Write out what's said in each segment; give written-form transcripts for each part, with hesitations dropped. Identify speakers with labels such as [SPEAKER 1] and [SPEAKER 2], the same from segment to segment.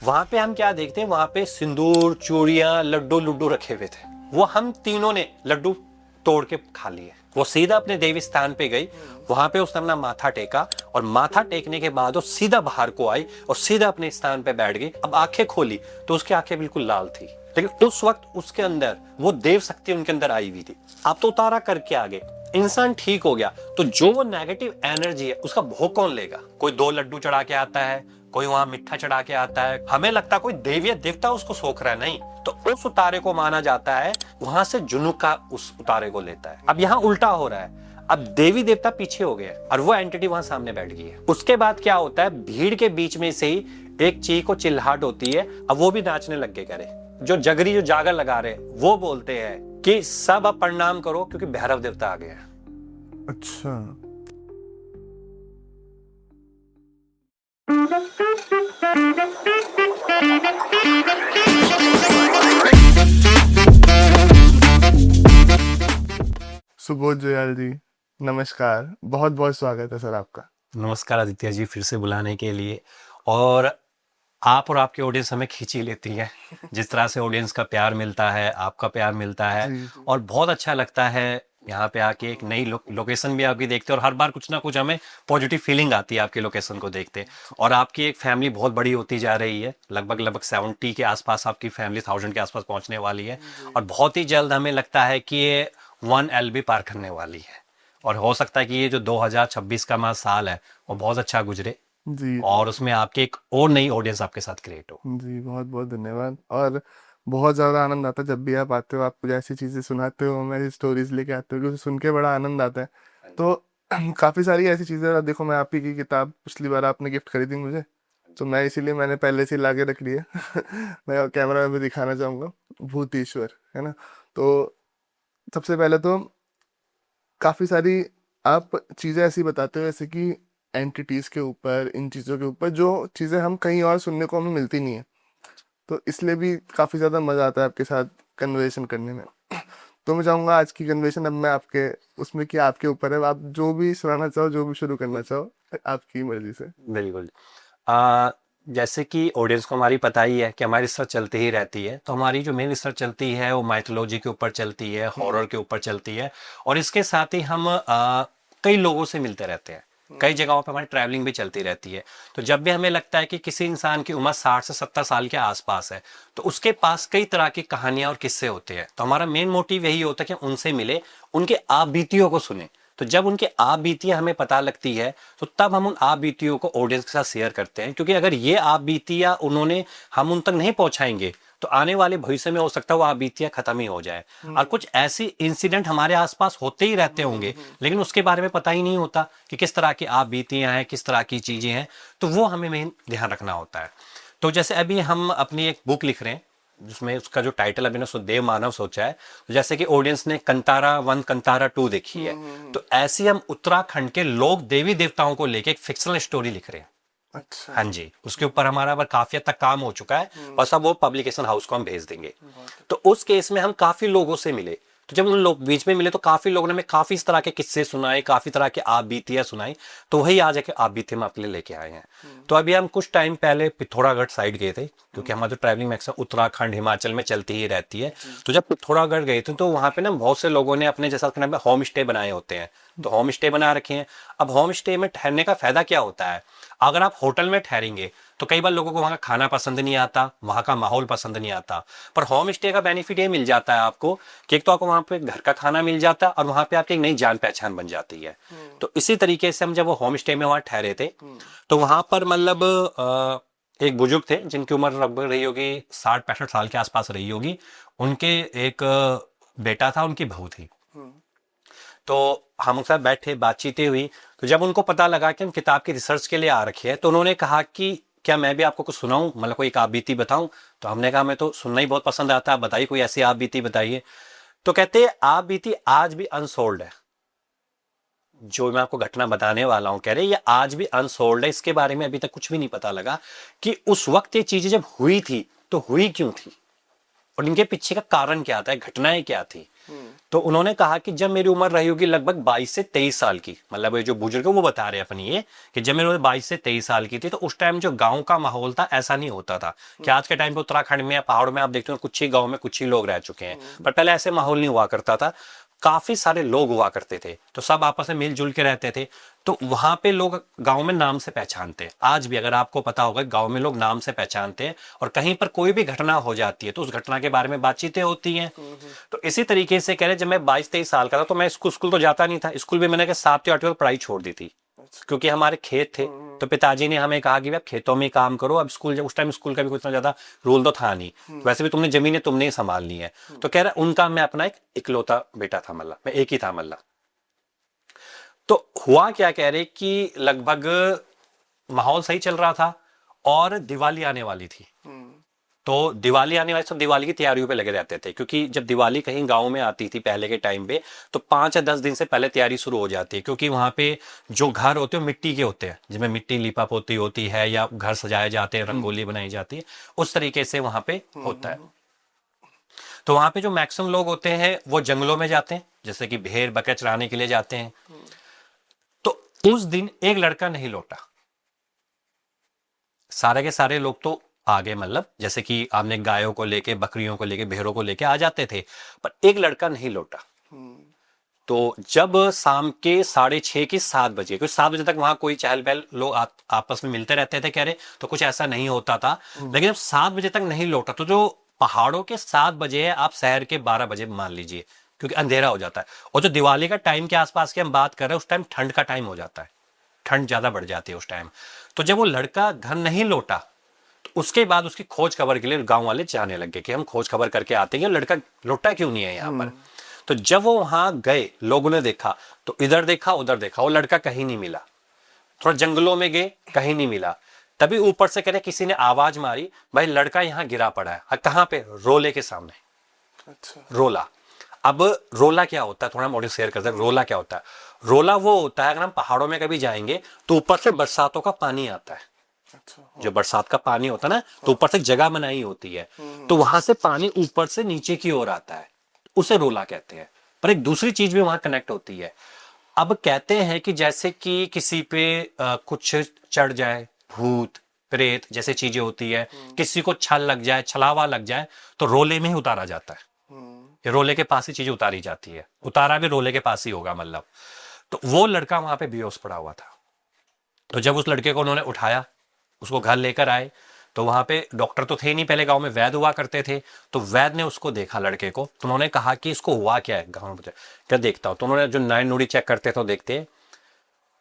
[SPEAKER 1] वहां पे हम क्या देखते हैं, वहां पे सिंदूर, चूड़ियां, लड्डू लुड्डू रखे हुए थे। वो हम तीनों ने लड्डू तोड़ के खा लिए। वो सीधा अपने देवी स्थान पे गई, वहां पे उसने अपना माथा टेका और माथा टेकने के बाद वो सीधा बाहर को आई और सीधा अपने स्थान पे बैठ गई। अब आंखें खोली तो उसकी आंखें बिल्कुल लाल थी, लेकिन उस वक्त उसके अंदर वो देव शक्ति उनके अंदर आई हुई थी। आप तो उतारा करके आगे, इंसान ठीक हो गया, तो जो वो नेगेटिव एनर्जी है उसका भोग कौन लेगा? कोई 2 लड्डू चढ़ा के आता है, कोई वहां मिठा चढ़ा के आता है, हमें लगता है कोई देवी देवता उसको सोख रहा है, नहीं। तो उस उतारे को माना जाता है, वहां से जुनूक का उस उतारे को लेता है। अब यहाँ उल्टा हो रहा है, अब देवी देवता पीछे हो गए और वो एंटिटी वहां सामने बैठ गई है। उसके बाद क्या होता है, भीड़ के बीच में से ही एक चीख को चिल्लाहट होती है। अब वो भी नाचने लग गए। करे जो जगरी जो जागर लगा रहे वो बोलते हैं कि सब अब प्रणाम करो क्योंकि भैरव देवता आ गया।
[SPEAKER 2] अच्छा, सुबोध जोयाल जी, नमस्कार। बहुत बहुत स्वागत है सर आपका।
[SPEAKER 1] नमस्कार आदित्य जी, फिर से बुलाने के लिए। और आप और आपकी ऑडियंस हमें खींच ही लेती है। जिस तरह से ऑडियंस का प्यार मिलता है, आपका प्यार मिलता है,
[SPEAKER 2] जी जी।
[SPEAKER 1] और बहुत अच्छा लगता है यहाँ पे आके। एक नई लोकेशन भी आपकी देखते हैं और हर बार कुछ ना कुछ हमें पॉजिटिव फीलिंग आती है आपकी लोकेशन को देखते। और आपकी एक फैमिली बहुत बड़ी होती जा रही है, लगभग 70 के आसपास आपकी फैमिली 1000 के आसपास पहुंचने वाली है। और बहुत ही जल्द हमें लगता है कि ये 1 LB पार करने वाली है। और हो सकता है कि ये जो 2026 का साल है वो बहुत अच्छा गुजरे
[SPEAKER 2] जी
[SPEAKER 1] और उसमें आपके एक और नई ऑडियंस आपके साथ क्रिएट हो।
[SPEAKER 2] जी, बहुत बहुत धन्यवाद। और बहुत ज़्यादा आनंद आता है जब भी आप आते हो, आप कुछ ऐसी चीज़ें सुनाते हो, मेरी स्टोरीज लेके आते हो, क्योंकि सुन के बड़ा आनंद आता है। तो काफ़ी सारी ऐसी चीज़ें, देखो मैं आप ही की किताब पिछली बार आपने गिफ्ट खरीदी मुझे, तो मैं इसीलिए मैंने पहले से ला के रख लिया। मैं कैमरा में भी दिखाना चाहूँगा, भूत ईश्वर है ना। तो सबसे पहले तो काफ़ी सारी आप चीज़ें ऐसी बताते हो, जैसे कि एंटिटीज़ के ऊपर, इन चीज़ों के ऊपर, जो चीज़ें हम कहीं और सुनने को हमें मिलती नहीं है। तो इसलिए भी काफ़ी ज़्यादा मज़ा आता है आपके साथ कन्वर्सेशन करने में। तो मैं चाहूँगा आज की कन्वर्सेशन अब मैं आपके उसमें कि आपके ऊपर है, आप जो भी सुनाना चाहो, जो भी शुरू करना चाहो, आपकी मर्जी से।
[SPEAKER 1] बिल्कुल। जैसे कि ऑडियंस को हमारी पता ही है कि हमारी रिसर्च चलती ही रहती है, तो हमारी जो मेन रिसर्च चलती है वो माइथोलॉजी के ऊपर चलती है, हॉरर के ऊपर चलती है। और इसके साथ ही हम कई लोगों से मिलते रहते हैं, कई जगहों पर हमारी ट्रैवलिंग भी चलती रहती है। तो जब भी हमें लगता है कि किसी इंसान की उम्र 60 से 70 साल के आसपास है, तो उसके पास कई तरह की कहानियां और किस्से होते हैं। तो हमारा मेन मोटिव यही होता है कि उनसे मिले, उनके आप बीतियों को सुने। तो जब उनकी आप बीतियां हमें पता लगती है, तो तब हम उन आप बीतियों को ऑडियंस के साथ शेयर करते हैं। क्योंकि अगर ये आप बीतियां उन्होंने हम उन तक नहीं पहुंचाएंगे, तो आने वाले भविष्य में हो सकता है वो आप बीतियां खत्म ही हो जाए। और कुछ ऐसे इंसिडेंट हमारे आसपास होते ही रहते होंगे, लेकिन उसके बारे में पता ही नहीं होता कि किस तरह की आप बीतियां हैं, किस तरह की चीजें हैं। तो वो हमें मेन ध्यान रखना होता है। तो जैसे अभी हम अपनी एक बुक लिख रहे हैं, जिसमें उसका जो टाइटल अभी ने देव मानव सोचा है। तो जैसे कि ऑडियंस ने कंतारा 1 कंतारा 2 देखी है, तो ऐसी हम उत्तराखंड के लोक देवी देवताओं को लेके एक फिक्शनल स्टोरी लिख रहे हैं।
[SPEAKER 2] अच्छा।
[SPEAKER 1] हाँ जी, उसके ऊपर हमारा काफी हद तक काम हो चुका है, बस अब वो पब्लिकेशन हाउस को हम भेज देंगे। तो उस केस में हम काफी लोगों से मिले। तो जब उन लोग बीच में मिले तो काफी लोगों ने हमें काफी इस तरह के किस्से सुनाए, काफी तरह के आप बीतियां सुनाई। तो वही आज है कि आप बीती हम आपके लिए लेके आए हैं। तो अभी हम कुछ टाइम पहले पिथौरागढ़ साइड गए थे, क्योंकि हमारी जो ट्रैवलिंग मैक्सिमम उत्तराखंड हिमाचल में चलती ही रहती है। तो जब पिथौरागढ़ गए थे तो वहां पे ना बहुत से लोगों ने अपने जैसा होम स्टे बनाए होते हैं। तो होम स्टे बना रखे हैं। अब होम स्टे में ठहरने का फायदा क्या होता है, अगर आप होटल में ठहरेंगे तो कई बार लोगों को वहां का खाना पसंद नहीं आता, वहां का माहौल पसंद नहीं आता। पर होम स्टे का बेनिफिट ये मिल जाता है आपको कि एक तो आपको वहां पे घर का खाना मिल जाता है और वहां पे आपकी एक नई जान पहचान बन जाती है। तो इसी तरीके से हम जब वो होम स्टे में वहां ठहरे थे, तो वहां पर मतलब एक बुजुर्ग थे जिनकी उम्र लगभग रही होगी 60-65 साल के आसपास रही होगी। उनके एक बेटा था, उनकी बहू थी। तो हम उनके साथ बैठे, बातचीतें हुई। तो जब उनको पता लगा कि हम किताब की रिसर्च के लिए आ रखे हैं, तो उन्होंने कहा कि क्या मैं भी आपको कुछ सुनाऊं, मतलब कोई एक आप बीती बताऊं। तो हमने कहा मैं तो सुनना ही बहुत पसंद आता है, बताइए कोई ऐसी आप बीती बताइए। तो कहते हैं आप बीती आज भी अनसोल्ड है। जो मैं आपको घटना बताने वाला हूं, कह रहे ये आज भी अनसोल्ड है, इसके बारे में अभी तक कुछ भी नहीं पता लगा कि उस वक्त ये चीजें जब हुई थी तो हुई क्यों थी और इनके पीछे का कारण क्या था, घटनाएं क्या थी। तो उन्होंने कहा कि जब मेरी उम्र रही होगी लगभग 22 से 23 साल की, मतलब ये जो बुजुर्ग है वो बता रहे हैं अपनी ये, कि जब मेरी उम्र 22 से 23 साल की थी तो उस टाइम जो गांव का माहौल था ऐसा नहीं होता था कि आज के टाइम पे उत्तराखंड में या पहाड़ों में आप देखते हो कुछ ही गाँव में कुछ ही लोग रह चुके हैं, पर पहले ऐसे माहौल नहीं हुआ करता था। काफी सारे लोग हुआ करते थे, तो सब आपस में मिलजुल के रहते थे। तो वहां पे लोग गांव में नाम से पहचानते हैं। आज भी अगर आपको पता होगा गांव में लोग नाम से पहचानते हैं, और कहीं पर कोई भी घटना हो जाती है तो उस घटना के बारे में बातचीतें होती हैं। तो इसी तरीके से कह रहे जब मैं 22-23 साल का था तो मैं स्कूल तो जाता नहीं था। स्कूल भी मैंने 7वीं 8वीं तक पढ़ाई छोड़ दी थी, क्योंकि हमारे खेत थे। तो पिताजी ने हमें कहा कि आप खेतों में काम करो। अब स्कूल, जब उस टाइम स्कूल का भी कुछ इतना ज्यादा रूल तो था नहीं, वैसे भी तुमने जमीनें तुमने ही संभालनी है। तो कह रहा उनका मैं अपना एक इकलौता बेटा था, मतलब मैं एक ही था मतलब। तो हुआ क्या, कह रहे कि लगभग माहौल सही चल रहा था और दिवाली आने वाली थी। तो दिवाली आने वाली, सब दिवाली की तैयारियों पे लगे रहते थे, क्योंकि जब दिवाली कहीं गांव में आती थी पहले के टाइम पे तो 5 या 10 दिन से पहले तैयारी शुरू हो जाती है, क्योंकि वहां पे जो घर होते हैं मिट्टी के होते हैं, जिसमें मिट्टी लिपा पोती होती है या घर सजाए जाते हैं, रंगोली बनाई जाती है, उस तरीके से वहां पे होता है। तो वहां पे जो मैक्सिमम लोग होते हैं वो जंगलों में जाते हैं, जैसे कि भेड़ बकरे चराने के लिए जाते हैं। तो उस दिन एक लड़का नहीं लौटा। सारे के सारे लोग तो आ गए, मतलब जैसे कि आपने गायों को लेके, बकरियों को लेके, भेड़ों को लेके आ जाते थे, पर एक लड़का नहीं लौटा। तो जब शाम के 6:30 की 7 बजे, क्योंकि 7 बजे तक वहां कोई चहल पहल, लोग आपस में मिलते रहते थे, कह रहे, तो कुछ ऐसा नहीं होता था। लेकिन जब 7 बजे तक नहीं लौटा, तो जो पहाड़ों के 7 बजे है, आप शहर के 12 बजे मान लीजिए, क्योंकि अंधेरा हो जाता है। और जो दिवाली का टाइम के आसपास की हम बात कर रहे हैं, उस टाइम ठंड का टाइम हो जाता है, ठंड ज्यादा बढ़ जाती है उस टाइम। तो जब वो लड़का घर नहीं लौटा, तो उसके बाद उसकी खोज खबर के लिए गांव वाले जाने लग गए कि हम खोज खबर करके आते हैं, लड़का लौटा क्यों नहीं है यहाँ पर। तो जब वो वहां गए, लोगों ने देखा, तो इधर देखा उधर देखा, वो लड़का कहीं नहीं मिला। थोड़ा जंगलों में गए, कहीं नहीं मिला। तभी ऊपर से कह किसी ने आवाज मारी, भाई लड़का यहाँ गिरा पड़ा है। कहाँ पे? रोले के सामने।
[SPEAKER 2] अच्छा।
[SPEAKER 1] रोला। अब रोला क्या होता है, थोड़ा मोटे शेयर करते हैं। रोला क्या होता है? रोला वो होता है, अगर हम पहाड़ों में कभी जाएंगे तो ऊपर से बरसातों का पानी आता है।
[SPEAKER 2] अच्छा।
[SPEAKER 1] जो बरसात का पानी होता है ना, तो ऊपर से जगह बनाई होती है, तो वहां से पानी ऊपर से नीचे की ओर आता है, उसे रोला कहते हैं। पर एक दूसरी चीज भी वहां कनेक्ट होती है। अब कहते हैं कि जैसे कि किसी पे कुछ चढ़ जाए, भूत प्रेत जैसे चीजें होती है, किसी को छल लग जाए, छलावा लग जाए, तो रोले में ही उतारा जाता है। ये रोले के पास ही चीजें उतारी जाती है। उतारा भी रोले के पास ही होगा, मतलब। तो वो लड़का वहां पे बेहोश पड़ा हुआ था। तो जब उस लड़के को उन्होंने उठाया, उसको घर लेकर आए, तो वहां पे डॉक्टर तो थे नहीं, पहले गांव में वैद्य हुआ करते थे। तो वैद्य ने उसको देखा, लड़के को, तो उन्होंने कहा कि इसको हुआ क्या है गांव में, क्या देखता हो। तो उन्होंने जो नाड़ी नुड़ी चेक करते थे, देखते,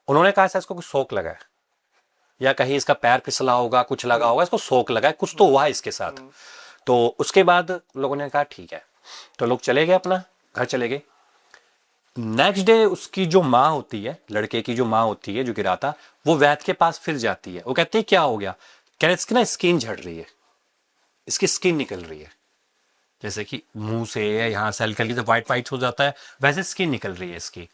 [SPEAKER 1] उन्होंने कहा ऐसा इसको कुछ शौक लगा है, या कहीं इसका पैर फिसला होगा, कुछ लगा होगा, इसको शौक लगा है, कुछ तो हुआ है इसके साथ। तो उसके बाद लोगों ने कहा ठीक है, तो लोग चले गए, अपना घर चले गए। नेक्स्ट डे उसकी जो माँ होती है, लड़के की जो माँ होती है जो गिरा था, वो वैद्य के पास फिर जाती है। वो कहते हैं क्या हो गया? कह रहे इसकी ना स्किन झड़ रही है, इसकी स्किन निकल रही है, जैसे कि मुंह से यहां से हल्की हल्की से व्हाइट व्हाइट हो जाता है, वैसे स्किन निकल रही है इसकी।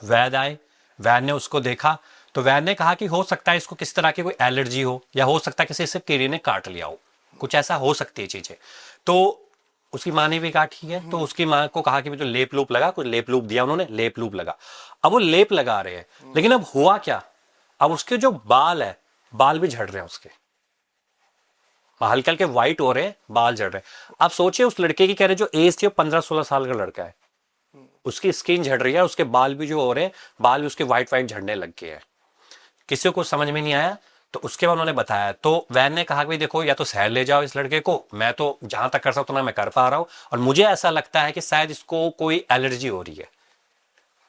[SPEAKER 1] वैद्य आए, वैद्य ने उसको देखा, तो वैद्य ने कहा कि हो सकता है इसको किसी तरह की कोई एलर्जी हो, या हो सकता है किसी से कीड़े ने काट लिया हो, कुछ ऐसा हो सकती है चीजें। तो उसकी माँ ने भी कहा ठीक है। तो उसकी माँ को कहा कि जो लेप लूप लगा, कुछ लेप लूप दिया उन्होंने, लेप लूप लगा। अब वो लेप लगा रहे हैं, लेकिन अब हुआ क्या, अब उसके जो बाल है, बाल भी झड़ रहे हैं उसके, हल्के हल्के व्हाइट हो रहे हैं, बाल झड़ रहे हैं। आप सोचिए उस लड़के की, कह रहे जो एज थी, 15-16 साल का लड़का है, उसकी स्किन झड़ रही है, उसके बाल भी जो हो रहे हैं, बाल भी उसके व्हाइट व्हाइट झड़ने लग गए हैं। किसी को समझ में नहीं आया। तो उसके बाद उन्होंने बताया, तो वैन ने कहा कि देखो या तो शहर ले जाओ इस लड़के को, मैं तो जहां तक कर सकता हूं मैं कर पा रहा हूं, और मुझे ऐसा लगता है कि शायद इसको कोई एलर्जी हो रही है,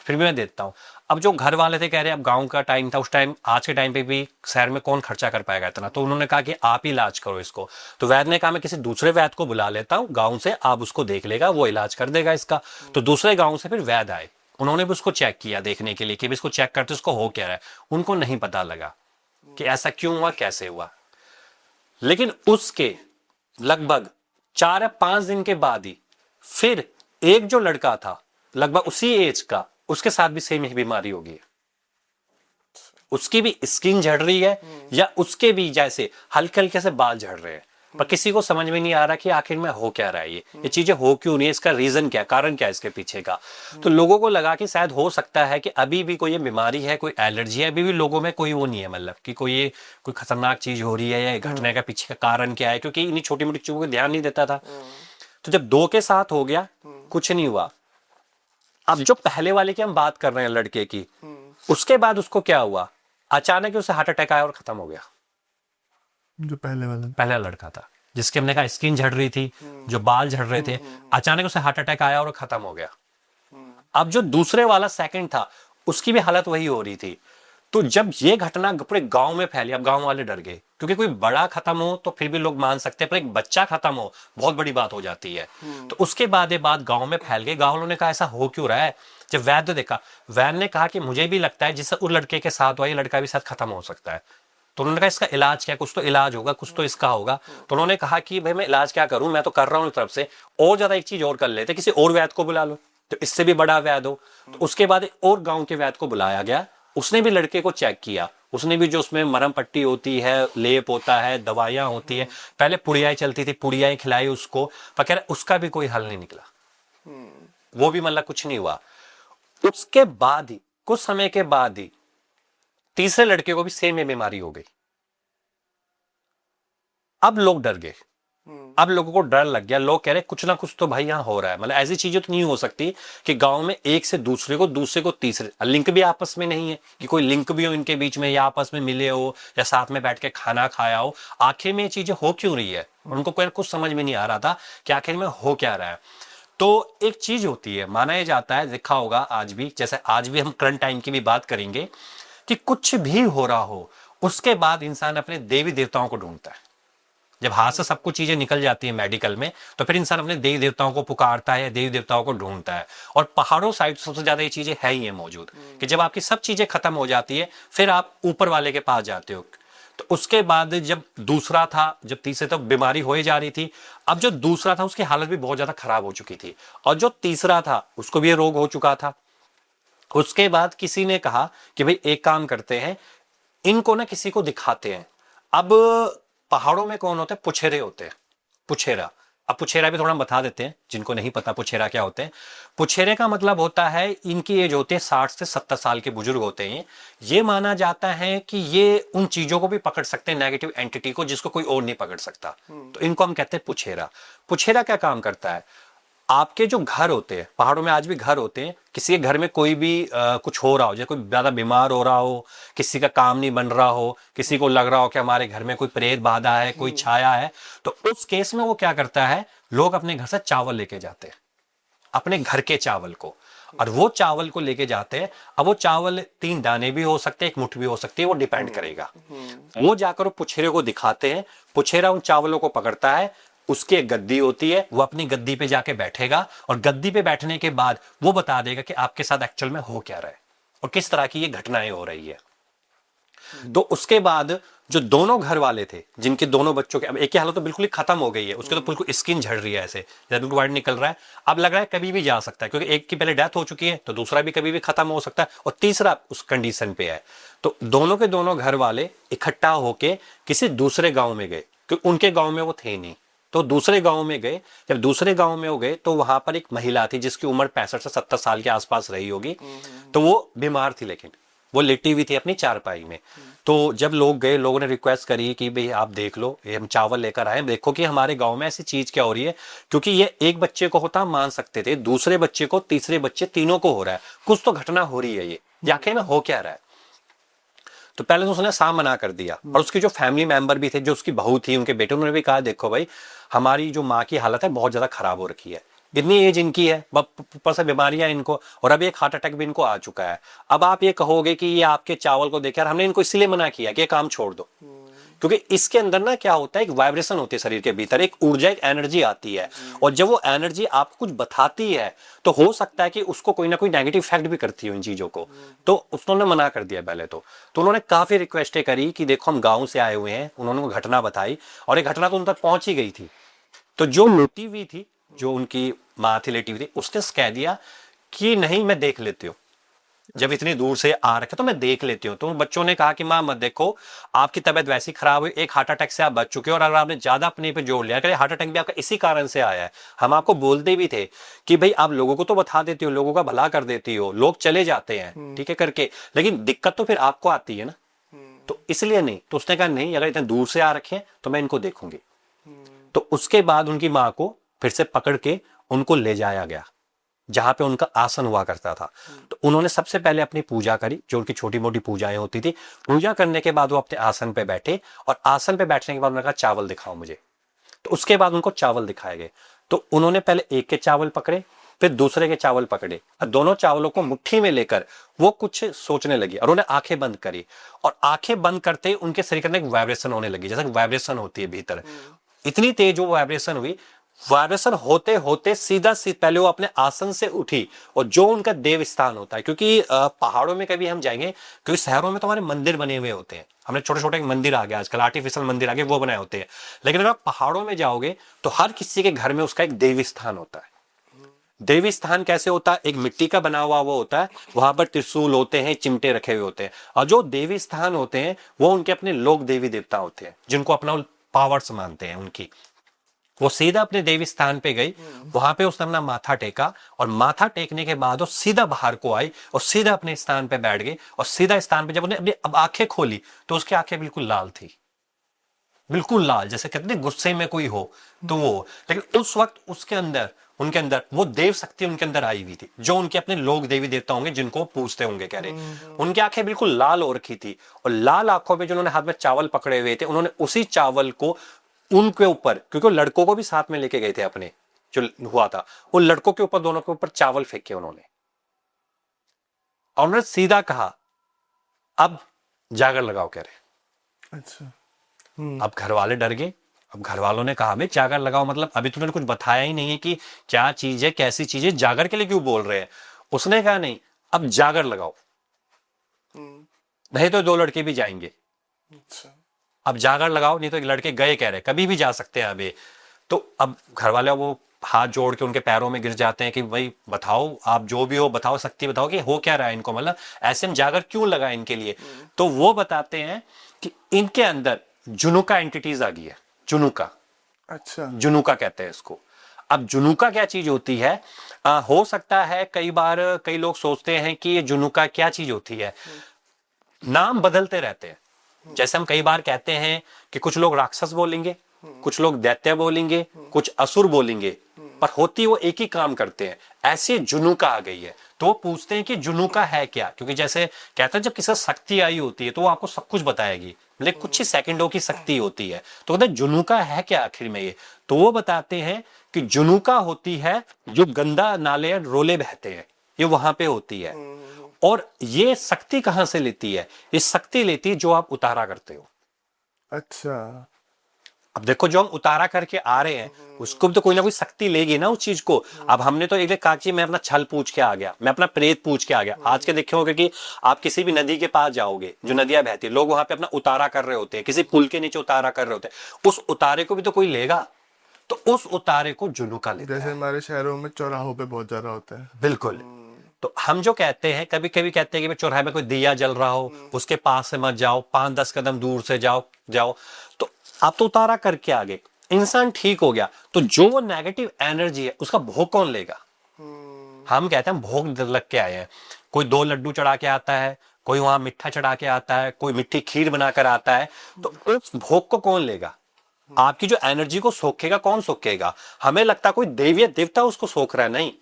[SPEAKER 1] फिर भी मैं देता हूं। अब जो घर वाले थे कह रहे अब गांव का टाइम था उस टाइम, आज के टाइम पे भी शहर में कौन खर्चा कर पाएगा इतना, तो उन्होंने कहा कि आप ही इलाज करो इसको। तो वैद्य ने कहा मैं किसी दूसरे वैद्य को बुला लेता हूं गांव से, आप उसको देख लेगा, वो इलाज कर देगा इसका। तो दूसरे गांव से फिर वैद्य आए, उन्होंने भी उसको चेक किया देखने के लिए कि इसको चेक करते उसको हो क्या रहा है। उनको नहीं पता लगा कि ऐसा क्यों हुआ, कैसे हुआ। लेकिन उसके लगभग 4 या 5 दिन के बाद ही फिर एक जो लड़का था लगभग उसी एज का, उसके साथ भी सेम ही बीमारी होगी, उसकी भी स्किन झड़ रही है, या उसके भी जैसे हल्के हल्के से बाल झड़ रहे हैं। पर किसी को समझ में नहीं आ रहा कि आखिर में हो क्या रहा है, ये चीजें हो क्यों नहीं है, इसका रीजन क्या, कारण क्या है इसके पीछे का। तो लोगों को लगा कि शायद हो सकता है कि अभी भी कोई ये बीमारी है, कोई एलर्जी है, अभी भी लोगों में कोई वो नहीं है, मतलब कि कोई खतरनाक चीज हो रही है या घटने का पीछे का कारण क्या है, क्योंकि इन्हीं छोटी मोटी चीजों को ध्यान नहीं देता था। तो जब 2 के साथ हो गया, कुछ नहीं हुआ। अब जो पहले वाले की हम बात कर रहे हैं लड़के की, उसके बाद उसको क्या हुआ, अचानक उसे हार्ट अटैक आया और खत्म हो गया।
[SPEAKER 2] जो
[SPEAKER 1] पहला लड़का था जिसके हमने कहा स्किन झड़ रही थी, जो बाल झड़ रहे थे, अचानक उसे हार्ट अटैक आया और खत्म हो गया। अब जो दूसरे वाला सेकंड था, उसकी भी हालत वही हो रही थी। तो जब ये घटना पूरे गांव में फैली, अब गांव वाले डर गए, क्योंकि कोई बड़ा खत्म हो तो फिर भी लोग मान सकते हैं, पर एक बच्चा खत्म हो बहुत बड़ी बात हो जाती है। तो उसके बाद ये बात गांव में फैल गई। गांव वालों ने कहा ऐसा हो क्यों रहा है। जब वैद्य देखा, वैद्य ने कहा कि मुझे भी लगता है जिससे उस लड़के के साथ हुआ, ये लड़का भी साथ खत्म हो सकता है। तो उन्होंने कहा इसका इलाज क्या, कुछ तो इलाज होगा, कुछ तो इसका होगा। तो उन्होंने कहा कि भाई मैं इलाज क्या करूं, मैं तो कर रहा हूं तरफ से, और ज्यादा एक चीज और कर लेते, किसी और वैद्य को बुला लो तो इससे भी बड़ा वैद्य हो। तो उसके बाद एक और गांव के वैद्य को बुलाया गया, उसने भी लड़के को चेक किया, उसने भी जो उसमें मरहम पट्टी होती है, लेप होता है, दवाइयां होती है, पहले पुड़ियाई चलती थी, पुड़ियाई खिलाई उसको, पर कह रहा उसका भी कोई हल नहीं निकला, वो भी मतलब कुछ नहीं हुआ। उसके बाद ही कुछ समय के बाद ही तीसरे लड़के को भी सेम ये बीमारी हो गई। अब लोग डर गए, अब लोगों को डर लग गया, लोग कह रहे कुछ ना कुछ तो भाई यहां हो रहा है, मतलब ऐसी चीजें तो नहीं हो सकती कि गांव में एक से दूसरे को, दूसरे को तीसरे, लिंक भी आपस में नहीं है कि कोई लिंक भी हो इनके बीच में, या आपस में मिले हो या साथ में बैठ के खाना खाया हो। आखिर में ये चीजें हो क्यों रही है, उनको कोई कुछ समझ में नहीं आ रहा था कि आखिर में हो क्या रहा है। तो एक चीज होती है, माना यह जाता है, देखा होगा आज भी, जैसे आज भी हम करंट टाइम की भी बात करेंगे, कि कुछ भी हो रहा हो उसके बाद इंसान अपने देवी देवताओं को ढूंढता है। जब हाथ से सब कुछ चीजें निकल जाती है मेडिकल में, तो फिर इंसान अपने देवी देवताओं को पुकारता है, देवी देवताओं को ढूंढता है। और पहाड़ों साइड सबसे ज्यादा ये चीजें है ही है मौजूद, कि जब आपकी सब चीजें खत्म हो जाती है फिर आप ऊपर वाले के पास जाते हो। तो उसके बाद जब दूसरा था, जब तीसरे तो बीमारी हो ही जा रही थी, अब जो दूसरा था उसकी हालत भी बहुत ज्यादा खराब हो चुकी थी, और जो तीसरा था उसको भी ये रोग हो चुका था। उसके बाद किसी ने कहा कि भाई एक काम करते हैं, इनको ना किसी को दिखाते हैं। अब पहाड़ों में कौन होते हैं, पुछेरे होते हैं, पुछेरा। अब पुछेरा भी थोड़ा बता देते हैं जिनको नहीं पता पुछेरा क्या होते हैं। पुछेरे का मतलब होता है, इनकी एज होती है 60 से 70 साल के बुजुर्ग होते हैं। ये माना जाता है कि ये उन चीजों को भी पकड़ सकते हैं, नेगेटिव एंटिटी को, जिसको कोई और नहीं पकड़ सकता। तो इनको हम कहते हैं पुछेरा। पुछेरा क्या काम करता है, आपके जो घर होते हैं, पहाड़ों में आज भी घर होते हैं, किसी के घर में कोई भी कुछ हो रहा हो, जैसे कोई ज्यादा बीमार हो रहा हो, किसी का काम नहीं बन रहा हो, किसी को लग रहा हो कि हमारे घर में कोई प्रेत बाधा है, कोई छाया है, तो उस केस में वो क्या करता है, लोग अपने घर से चावल लेके जाते हैं, अपने घर के चावल को, और वो चावल को लेके जाते हैं। अब वो चावल 3 दाने भी हो सकते हैं, 1 मुट्ठी भी हो सकती है, वो डिपेंड करेगा। वो जाकर वो पुछेरे को दिखाते हैं, पुछेरा उन चावलों को पकड़ता है, उसकी एक गद्दी होती है, वो अपनी गद्दी पे जाके बैठेगा, और गद्दी पे बैठने के बाद वो बता देगा कि आपके साथ एक्चुअल में हो क्या रहा है और किस तरह की ये घटनाएं हो रही है। तो उसके बाद जो दोनों घर वाले थे, जिनके दोनों बच्चों के, अब एक की हालत तो बिल्कुल ही खत्म हो गई है, उसके तो बिल्कुल स्किन झड़ रही है, ऐसे जैसे बिल्कुल वाइट निकल रहा है, अब लग रहा है कभी भी जा सकता है, क्योंकि एक की पहले डेथ हो चुकी है, तो दूसरा भी कभी भी खत्म हो सकता है, और तीसरा उस कंडीशन पे है। तो दोनों के दोनों घर वाले इकट्ठा होके किसी दूसरे गांव में गए, क्योंकि उनके गांव में वो थे नहीं, तो दूसरे गांव में गए। जब दूसरे गांव में हो गए तो वहां पर एक महिला थी जिसकी उम्र 65 से 70 साल के आसपास रही होगी। तो वो बीमार थी, लेकिन वो लेटी हुई थी अपनी चारपाई में। तो जब लोग गए, लोगों ने रिक्वेस्ट करी कि भाई आप देख लो, ये हम चावल लेकर आए, देखो कि हमारे गांव में ऐसी चीज क्या हो रही है, क्योंकि ये एक बच्चे को होता मान सकते थे, दूसरे बच्चे को, तीसरे बच्चे, तीनों को हो रहा है, कुछ तो घटना हो रही है, ये आखिर में हो क्या रहा है। तो पहले तो उसने साफ मना कर दिया, और उसके जो फैमिली मेंबर भी थे, जो उसकी बहू थी, उनके बेटे, उन्होंने भी कहा देखो भाई, हमारी जो माँ की हालत है बहुत ज्यादा खराब हो रखी है, इतनी एज इनकी है, ऊपर से बीमारियां इनको, और अभी एक हार्ट अटैक भी इनको आ चुका है। अब आप ये कहोगे कि ये आपके चावल को देखकर हमने इनको इसलिए मना किया कि ये काम छोड़ दो, क्योंकि इसके अंदर ना क्या होता है, एक वाइब्रेशन होती है शरीर के भीतर, एक ऊर्जा, एक एनर्जी आती है, और जब वो एनर्जी आपको कुछ बताती है तो हो सकता है कि उसको कोई ना कोई नेगेटिव इफेक्ट भी करती है इन चीजों को। तो उन्होंने मना कर दिया पहले तो उन्होंने काफी रिक्वेस्टें करी कि देखो हम गांव से आए हुए हैं, उन्होंने घटना बताई, और एक घटना तो उन तक पहुंच ही गई थी। तो जो लेटी हुई थी, जो उनकी माँ थी लेटी हुई थी, उसने कह दिया कि नहीं मैं देख लेती हूँ, जब इतनी दूर से आ रखे तो मैं देख लेती हूँ। तो बच्चों ने कहा कि माँ मत देखो, आपकी तबीयत वैसी खराब हुई, एक हार्ट अटैक से आप बच चुके हो, और अगर आपने ज्यादा अपने पे जोड़ लिया, कि हार्ट अटैक भी आपका इसी कारण से आया है। हम आपको बोलते भी थे कि भाई आप लोगों को तो बता देती हो, लोगों का भला कर देती हो, लोग चले जाते हैं ठीक है करके, लेकिन दिक्कत तो फिर आपको आती है ना, तो इसलिए नहीं। तो उसने कहा नहीं, अगर इतने दूर से आ रखे हैं तो मैं इनको देखूंगी। तो उसके बाद उनकी माँ को फिर से पकड़ के उनको ले जाया गया जहां पे उनका आसन हुआ करता था। तो उन्होंने सबसे पहले अपनी पूजा करी, जो उनकी छोटी मोटी पूजाएं होती थी। पूजा करने के बाद वो अपने आसन पे बैठे, और आसन पे बैठने के बाद उन्होंने कहा चावल दिखाओ मुझे। तो उसके बाद उनको चावल दिखाए गए। तो उन्होंने पहले एक के चावल पकड़े, फिर दूसरे के चावल पकड़े, और दोनों चावलों को मुट्ठी में लेकर वो कुछ सोचने लगी, और उन्होंने आंखें बंद करी। और आंखें बंद करते ही उनके शरीर के अंदर एक वाइब्रेशन होने लगी, जैसे वाइब्रेशन होती है भीतर। इतनी तेज वो वाइब्रेशन हुई, वाइब्रेशन होते होते सीधा पहले वो अपने आसन से उठी, और जो उनका देव स्थान होता है, क्योंकि पहाड़ों में कभी हम जाएंगे, क्योंकि शहरों में तो हमारे मंदिर बने हुए होते हैं, हमने छोटे छोटे मंदिर आ गए आजकल, आर्टिफिशियल मंदिर आ गए, वो बनाए होते हैं। लेकिन अगर आप पहाड़ों में जाओगे तो हर किसी के घर में उसका एक देवी स्थान होता है। देवी स्थान कैसे होता है? एक मिट्टी का बना हुआ वो होता है, वहां पर त्रिशूल होते हैं, चिमटे रखे हुए होते हैं। और जो देवी स्थान होते हैं वो उनके अपने लोक देवी देवता होते हैं, जिनको अपना पावर्स मानते हैं उनकी। वो सीधा अपने देवी स्थान पे गई, वहां पे उसने अपना माथा टेका, और माथा टेकने के बाद वो सीधा बाहर को आई और सीधा अपने स्थान पे बैठ गई। और सीधा स्थान पे जब उन्हें अपनी अब आंखें खोली तो उसकी आंखें बिल्कुल लाल थी, बिल्कुल लाल, जैसे कहते हैं गुस्से में कोई हो तो वो। लेकिन उस वक्त उसके अंदर, उनके अंदर वो देव शक्ति उनके अंदर आई हुई थी, जो उनके अपने लोग देवी देवता होंगे, जिनको पूजते होंगे कह रहे। उनकी आंखें बिल्कुल लाल हो रखी थी, और लाल आंखों में जो उन्होंने हाथ में चावल पकड़े हुए थे, उन्होंने उसी चावल को उनके ऊपर, क्योंकि लड़कों को भी साथ में लेके गए थे अपने, जो हुआ था, उन लड़कों के ऊपर, दोनों के ऊपर चावल फेंके उन्होंने। और उन्होंने सीधा कहा अब जागर लगाओ कह रहे।
[SPEAKER 2] अच्छा।
[SPEAKER 1] अब घर वाले डर गए। अब घर वालों ने कहा भाई जागर लगाओ मतलब अभी तुमने कुछ बताया ही नहीं है कि क्या चीज है, कैसी चीज है, जागर के लिए क्यों बोल रहे हैं। उसने कहा नहीं, अब जागर लगाओ, नहीं तो दो लड़के भी जाएंगे।
[SPEAKER 2] अच्छा।
[SPEAKER 1] अब जागर लगाओ, नहीं तो एक लड़के गए कह रहे, कभी भी जा सकते हैं अभी। तो अब घर वाले वो हाथ जोड़ के उनके पैरों में गिर जाते हैं कि भाई बताओ, आप जो भी हो बताओ, शक्ति बताओ कि हो क्या रहा है इनको, मतलब ऐसे हम जागर क्यों लगाए इनके लिए। तो वो बताते हैं कि इनके अंदर जुनुका एंटिटीज आ गई है। जुनुका,
[SPEAKER 2] अच्छा।
[SPEAKER 1] जुनुका कहते हैं इसको। अब जुनुका क्या चीज होती है? हो सकता है कई बार कई लोग सोचते हैं कि ये जुनुका क्या चीज होती है। नाम बदलते रहते हैं। जैसे हम कई बार कहते हैं कि कुछ लोग राक्षस बोलेंगे, कुछ लोग दैत्य बोलेंगे, कुछ असुर बोलेंगे, पर होती वो एक ही काम करते हैं। ऐसे जुनुका आ गई है। तो वो पूछते हैं कि जुनुका है क्या, क्योंकि जैसे कहते हैं जब किसी शक्ति आई होती है तो वो आपको सब कुछ बताएगी, मतलब कुछ ही सेकंडों की शक्ति होती है। तो कहते हैं जुनुका है क्या आखिर में ये। तो वो बताते हैं कि जुनुका होती है जो गंदा नाले रोले बहते हैं, ये वहां पे होती है। और ये शक्ति कहां से लेती है? ये शक्ति लेती है जो आप उतारा करते हो।
[SPEAKER 2] अच्छा।
[SPEAKER 1] अब देखो जो हम उतारा करके आ रहे हैं उसको भी तो कोई ना कोई शक्ति लेगी ना उस चीज को। अब हमने तो एक कहा कि मैं अपना छल पूछ के आ गया, मैं अपना प्रेत पूछ के आ गया। आज के देखे होंगे कि आप किसी भी नदी के पास जाओगे, जो नदियां बहती है, लोग वहां पे अपना उतारा कर रहे होते हैं, किसी पुल के नीचे उतारा कर रहे होते हैं, उस उतारे को भी तो कोई लेगा। तो उस उतारे को जुनुका लेता
[SPEAKER 2] जैसे
[SPEAKER 1] है।
[SPEAKER 2] हमारे शहरों में चौराहों पे बहुत ज्यादा होता है।
[SPEAKER 1] बिल्कुल। तो हम जो कहते हैं, कभी कभी कहते हैं कि चौराहे में कोई दिया जल रहा हो, उसके पास से मत जाओ, 5-10 कदम दूर से जाओ जाओ। तो आप तो उतारा करके आगे, इंसान ठीक हो गया, तो जो वो नेगेटिव एनर्जी है उसका भोग कौन लेगा? हम कहते हैं भोग लग के आए हैं। कोई 2 लड्डू चढ़ा के आता है, कोई वहां मिठा चढ़ा के आता है, कोई मिट्टी खीर बनाकर आता है। तो उस भोग को कौन लेगा? आपकी जो एनर्जी को सोखेगा कौन सोखेगा? हमें लगता कोई देवी देवता उसको सोख रहा है, नहीं।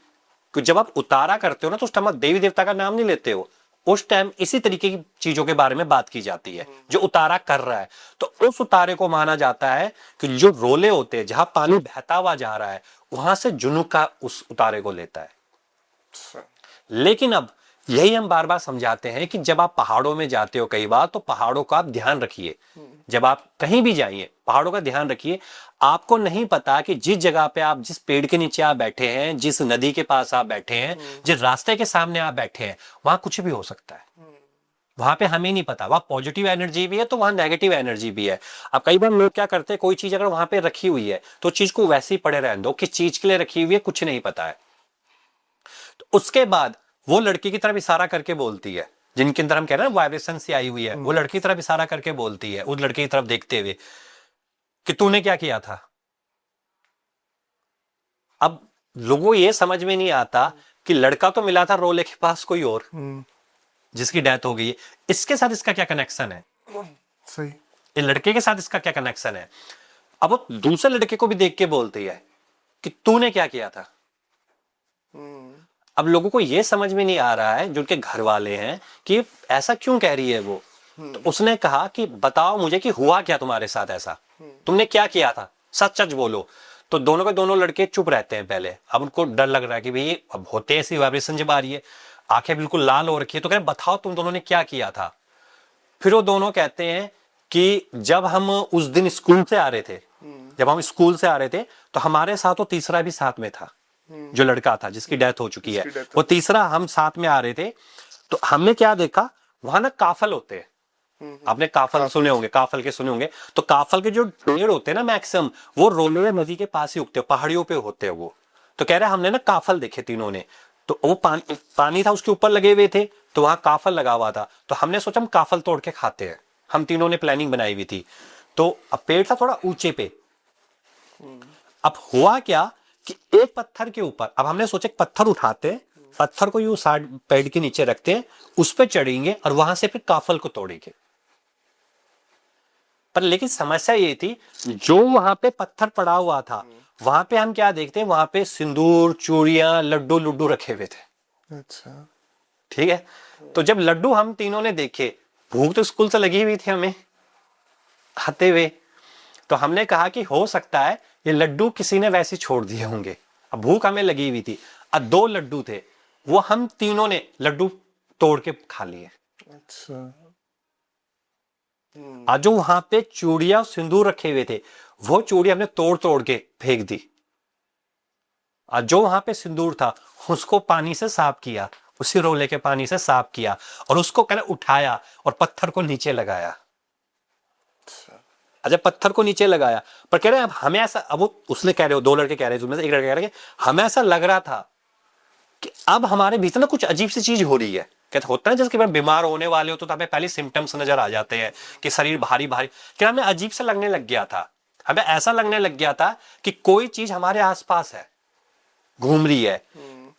[SPEAKER 1] कि जब आप उतारा करते हो ना तो उस टाइम आप देवी देवता का नाम नहीं लेते हो, उस टाइम इसी तरीके की चीजों के बारे में बात की जाती है जो उतारा कर रहा है। तो उस उतारे को माना जाता है कि जो रोले होते हैं, जहां पानी बहता हुआ जा रहा है, वहां से जुनुका उस उतारे को लेता है। लेकिन अब यही हम बार बार समझाते हैं कि जब आप पहाड़ों में जाते हो कई बार, तो पहाड़ों का आप ध्यान रखिए। जब आप कहीं भी जाइए पहाड़ों का ध्यान रखिए। आपको नहीं पता कि जिस जगह पे आप, जिस पेड़ के नीचे आप बैठे हैं, जिस नदी के पास आप बैठे हैं, जिस रास्ते के सामने आप बैठे हैं, वहां कुछ भी हो सकता है। वहां पे हमें नहीं पता, वहां पॉजिटिव एनर्जी भी है तो वहां नेगेटिव एनर्जी भी है। अब कई बार लोग क्या करते हैं, कोई चीज अगर वहां पे रखी हुई है तो चीज को वैसे ही पड़े रहने दो, किस चीज के लिए रखी हुई है कुछ नहीं पता है। तो उसके बाद वो लड़की की तरफ इशारा करके बोलती है, जिनके अंदर हम कह रहे हैं वाइब्रेशन से आई हुई है, वो लड़की की तरफ इशारा करके बोलती है, उस लड़के की तरफ देखते हुए कि तूने क्या किया था। अब लोगों को ये समझ में नहीं आता कि लड़का तो मिला था रोले के पास कोई और, जिसकी डेथ हो गई है, इसके साथ इसका क्या कनेक्शन है,
[SPEAKER 2] सही।
[SPEAKER 1] इस लड़के के साथ इसका क्या कनेक्शन है। अब वो दूसरे लड़के को भी देख के बोलती है कि तूने क्या किया था। अब लोगों को यह समझ में नहीं आ रहा है, जो उनके घर वाले हैं, कि ऐसा क्यों कह रही है वो। तो उसने कहा कि बताओ मुझे कि हुआ क्या तुम्हारे साथ, ऐसा तुमने क्या किया था, सच सच बोलो। तो दोनों के दोनों लड़के चुप रहते हैं पहले। अब उनको डर लग रहा है कि भाई अब होते ऐसी वाइब्रेशन जब आ रही है, आंखें बिल्कुल लाल हो रखी है, तो कह रहे बताओ तुम दोनों ने क्या किया था। फिर वो दोनों कहते हैं कि जब हम उस दिन स्कूल से आ रहे थे, जब हम स्कूल से आ रहे थे, तो हमारे साथ वो तीसरा भी साथ में था, जो लड़का था जिसकी डेथ हो चुकी है, वो तीसरा, हम साथ में आ रहे थे। तो हमने क्या देखा, वहां ना काफल होते हैं, आपने काफल सुने होंगे, काफल के सुने होंगे। तो काफल के जो पेड़ होते हैं ना मैक्सिमम, वो रोलवे नदी के पास ही उगते हैं, पहाड़ियों पे होते हैं वो। तो कह रहे हमने ना काफल देखे तीनों ने, तो वो पानी था उसके ऊपर लगे हुए थे, तो वहां काफल लगा हुआ था। तो हमने सोचा हम काफल तोड़ के खाते हैं, हम तीनों ने प्लानिंग बनाई हुई थी। तो अब पेड़ था थोड़ा ऊंचे पे। अब हुआ क्या कि एक पत्थर के ऊपर, अब हमने सोचा पत्थर उठाते हैं, पत्थर को यूं साइड पेड़ के नीचे रखते हैं, उस पर चढ़ेंगे और वहां से फिर काफल को तोड़ेंगे। पर लेकिन समस्या ये थी, जो वहां पे पत्थर पड़ा हुआ था, वहां पे हम क्या देखते हैं, वहां पे सिंदूर, चूड़ियां, लड्डू लड्डू रखे हुए थे।
[SPEAKER 2] अच्छा।
[SPEAKER 1] ठीक है। तो जब लड्डू हम तीनों ने देखे, भूख तो स्कूल से लगी हुई थी हमें आते हुए, तो हमने कहा कि हो सकता है ये लड्डू किसी ने वैसे छोड़ दिए होंगे। अब भूख हमें लगी हुई थी, अब 2 लड्डू थे, वो हम तीनों ने लड्डू तोड़ के खा लिए।
[SPEAKER 2] अच्छा।
[SPEAKER 1] आज जो वहां पे चूड़ियां सिंदूर रखे हुए थे, वो चूड़ी हमने तोड़ तोड़ के फेंक दी। आज जो वहां पे सिंदूर था, उसको पानी से साफ किया, उसी रोले के पानी से साफ किया, और उसको कह उठाया और पत्थर को नीचे लगाया। अच्छा, पत्थर को नीचे लगाया, पर कह रहे हैं अब हमें ऐसा, अब उसने कह रहे हो, 2 लड़के कह रहे हैं, एक लड़का कह रहे हैं हमें ऐसा लग रहा था कि अब हमारे भीतर ना कुछ अजीब सी चीज हो रही है। कहते होता है जैसे कि बीमार होने वाले हो तो हमें पहले सिम्टम्स नजर आ जाते हैं कि शरीर भारी भारी। क्या हमें अजीब से लगने लग गया था, हमें ऐसा लगने लग गया था कि कोई चीज हमारे आसपास है, घूम रही है।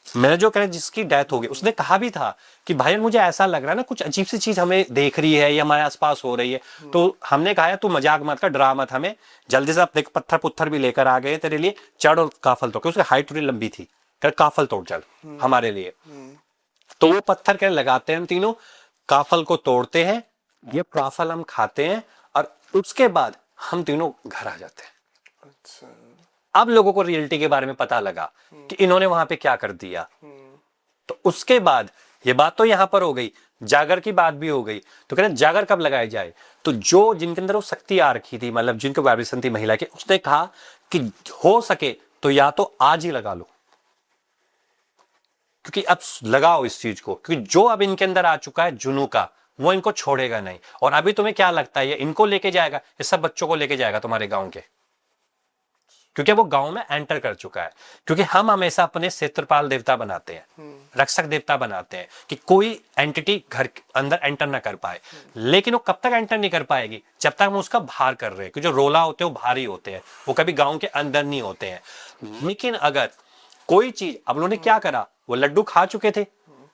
[SPEAKER 1] मैंने जो कह जिसकी डेथ हो गई, उसने कहा भी था कि भाई मुझे ऐसा लग रहा है ना, कुछ अजीब सी चीज हमें देख रही है या हमारे आसपास हो रही है। तो हमने कहा तू मजाक मत कर, डरा मत हमें, जल्दी से देख पत्थर पुत्थर भी लेकर आ गए तेरे लिए, चढ़ और काफल तोड़, उसकी हाइट थोड़ी लंबी थी, कर काफल तोड़ चल हमारे लिए। तो वो पत्थर के लगाते हैं, हम तीनों काफल को तोड़ते हैं, ये काफल हम खाते हैं, और उसके बाद हम तीनों घर आ जाते हैं।
[SPEAKER 2] अच्छा।
[SPEAKER 1] अब लोगों को रियलिटी के बारे में पता लगा कि इन्होंने वहां पे क्या कर दिया। तो उसके बाद ये बात तो यहां पर हो गई, जागर की बात भी हो गई। तो कह रहे जागर कब लगाई जाए, तो जो जिनके अंदर वो शक्ति आ रखी थी, मतलब जिनके वाइब्रेशन थी महिला के, उसने कहा कि हो सके तो या तो आज ही लगा लो, क्योंकि अब लगाओ इस चीज को, क्योंकि जो अब इनके अंदर आ चुका है जुनू का, वो इनको छोड़ेगा नहीं। और अभी तुम्हें क्या लगता है ये इनको लेके जाएगा, ये सब बच्चों को लेके जाएगा तुम्हारे गांव के, क्योंकि वो गांव में एंटर कर चुका है। क्योंकि हम हमेशा अपने क्षेत्रपाल देवता बनाते हैं, रक्षक देवता बनाते हैं, कि कोई एंटिटी घर के अंदर एंटर ना कर पाए। लेकिन वो कब तक एंटर नहीं कर पाएगी, जब तक हम उसका बाहर कर रहे हैं, क्योंकि जो रोला होते हैं वो भारी होते हैं, वो कभी गांव के अंदर नहीं होते हैं। लेकिन अगर कोई चीज, अब उन्होंने क्या करा, वो लड्डू खा चुके थे,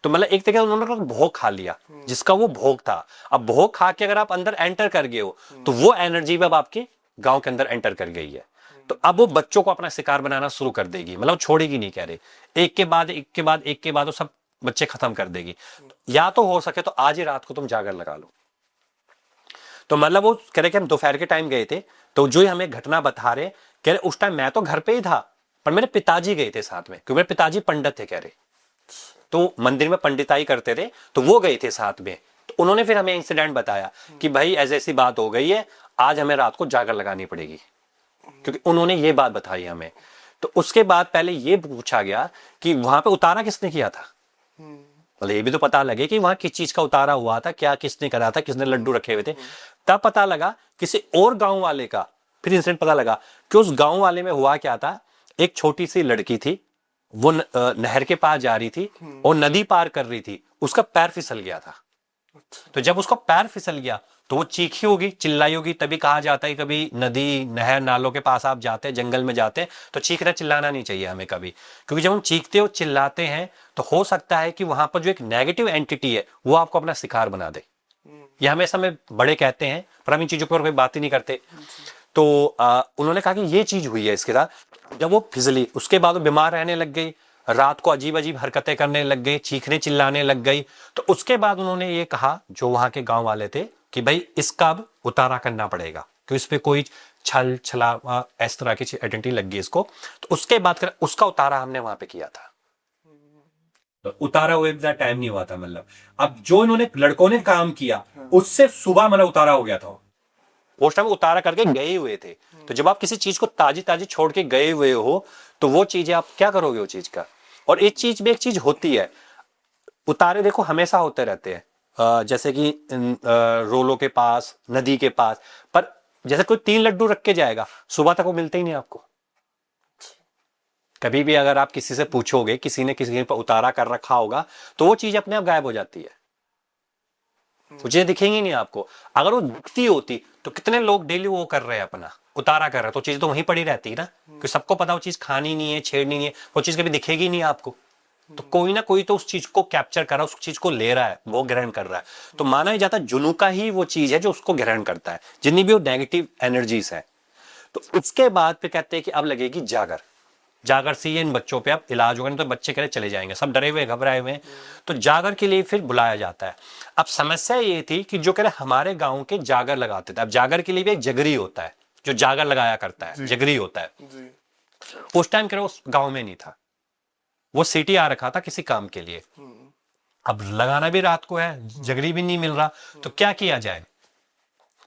[SPEAKER 1] तो मतलब एक तरीके से उन्होंने भोग खा लिया, जिसका वो भोग था। अब भोग खा के अगर आप अंदर एंटर कर गए हो, तो वो एनर्जी अब आपके गांव के अंदर एंटर कर गई है। तो अब वो बच्चों को अपना शिकार बनाना शुरू कर देगी, मतलब छोड़ेगी नहीं, कह रहे एक के बाद एक के बाद एक के बाद वो सब बच्चे खत्म कर देगी। या तो हो सके तो आज ही रात को तुम जागर लगा लो। तो मतलब वो कह रहे कि हम दोपहर के टाइम गए थे, तो जो ही हमें घटना बता रहे, कह रहे उस टाइम मैं तो घर पे ही था, पर मेरे पिताजी गए थे साथ में, क्योंकि मेरे पिताजी पंडित थे, कह रहे तो मंदिर में पंडिताई करते थे, तो वो गए थे साथ में। तो उन्होंने फिर हमें इंसिडेंट बताया कि भाई ऐसी ऐसी बात हो गई है, आज हमें रात को जागर लगानी पड़ेगी, क्योंकि उन्होंने ये बात बताई हमें। तो उसके बाद पहले ये पूछा गया कि वहां पे उतारा किसने किया था, मतलब ये भी तो पता लगे कि वहां किस चीज का उतारा हुआ था, क्या किसने करा था, किसने लड्डू रखे हुए थे। तब पता लगा किसी और गांव वाले का, फिर इंसिडेंट पता लगा कि उस गांव वाले में हुआ क्या था, एक छोटी सी लड़की थी, वो नहर के पास जा रही थी और नदी पार कर रही थी, उसका पैर फिसल गया था। तो जब उसका पैर फिसल गया तो वो चीखी होगी, चिल्लाई होगी। तभी कहा जाता है कभी नदी, नहर, नालों के पास आप जाते हैं, जंगल में जाते हैं, तो चीखना चिल्लाना नहीं चाहिए हमें कभी, क्योंकि जब हम चीखते और चिल्लाते हैं तो हो सकता है कि वहां पर जो एक नेगेटिव एंटिटी है वो आपको अपना शिकार बना दे। ये हमेशा में बड़े कहते हैं, पर हम इन चीजों पर कोई बात ही नहीं करते। तो उन्होंने कहा कि ये चीज हुई है इसके साथ। जब वो फिसली, उसके बाद वो बीमार रहने लग गई, रात को अजीब अजीब हरकतें करने लग गई, चीखने चिल्लाने लग गई। तो उसके बाद उन्होंने ये कहा, जो वहां के गांव वाले थे, कि भाई इसका अब उतारा करना पड़ेगा, क्योंकि इस पे कोई छल छलावा इस तरह की आइडेंटिटी लग गई इसको। तो उसके बाद उसका उतारा हमने वहां पे किया था। तो उतारा हुए टाइम नहीं हुआ था, मतलब अब जो इन्होंने लड़कों ने काम किया उससे सुबह मतलब उतारा हो गया था। उस टाइम उतारा करके गए हुए थे। तो जब आप किसी चीज को ताजी ताजी छोड़ के गए हुए हो तो वो चीजें आप क्या करोगे वो चीज का। और एक चीज में एक चीज होती है, उतारे देखो हमेशा होते रहते हैं, जैसे कि रोलों के पास, नदी के पास, पर जैसे कोई 3 लड्डू रख के जाएगा, सुबह तक वो मिलते ही नहीं आपको। कभी भी अगर आप किसी से पूछोगे, किसी ने किसी पर उतारा कर रखा होगा, तो वो चीज अपने आप गायब हो जाती है, वो चीजें दिखेंगी नहीं आपको। अगर वो दिखती होती तो कितने लोग डेली वो कर रहे हैं, अपना उतारा कर रहे हैं, तो चीज तो वहीं पड़ी रहती है ना, क्योंकि सबको पता वो चीज खानी नहीं है, छेड़नी नहीं है, वो चीज कभी दिखेगी नहीं आपको। तो कोई ना कोई तो उस चीज को कैप्चर कर रहा है, उस चीज को ले रहा है, वो ग्रहण कर रहा है। तो माना ही जाता है जुनू का ही वो चीज है जो उसको ग्रहण करता है, जितनी भी वो नेगेटिव एनर्जीज है। तो उसके बाद फिर कहते हैं कि अब लगेगी जागर। जागर से ये इन बच्चों पे अब इलाज होगा, नहीं तो बच्चे करे चले जाएंगे, सब डरे हुए घबराए हुए हैं। तो जागर के लिए फिर बुलाया जाता है। अब समस्या ये थी कि जो कह रहे हमारे गांव के जागर लगाते थे, अब जागर के लिए भी एक जगरी होता है जो जागर लगाया करता है, जगरी होता है। उस टाइम कह रहे उस गांव में नहीं था, वो सिटी आ रखा था किसी काम के लिए। अब लगाना भी रात को है, जगरी भी नहीं मिल रहा, तो क्या किया जाए,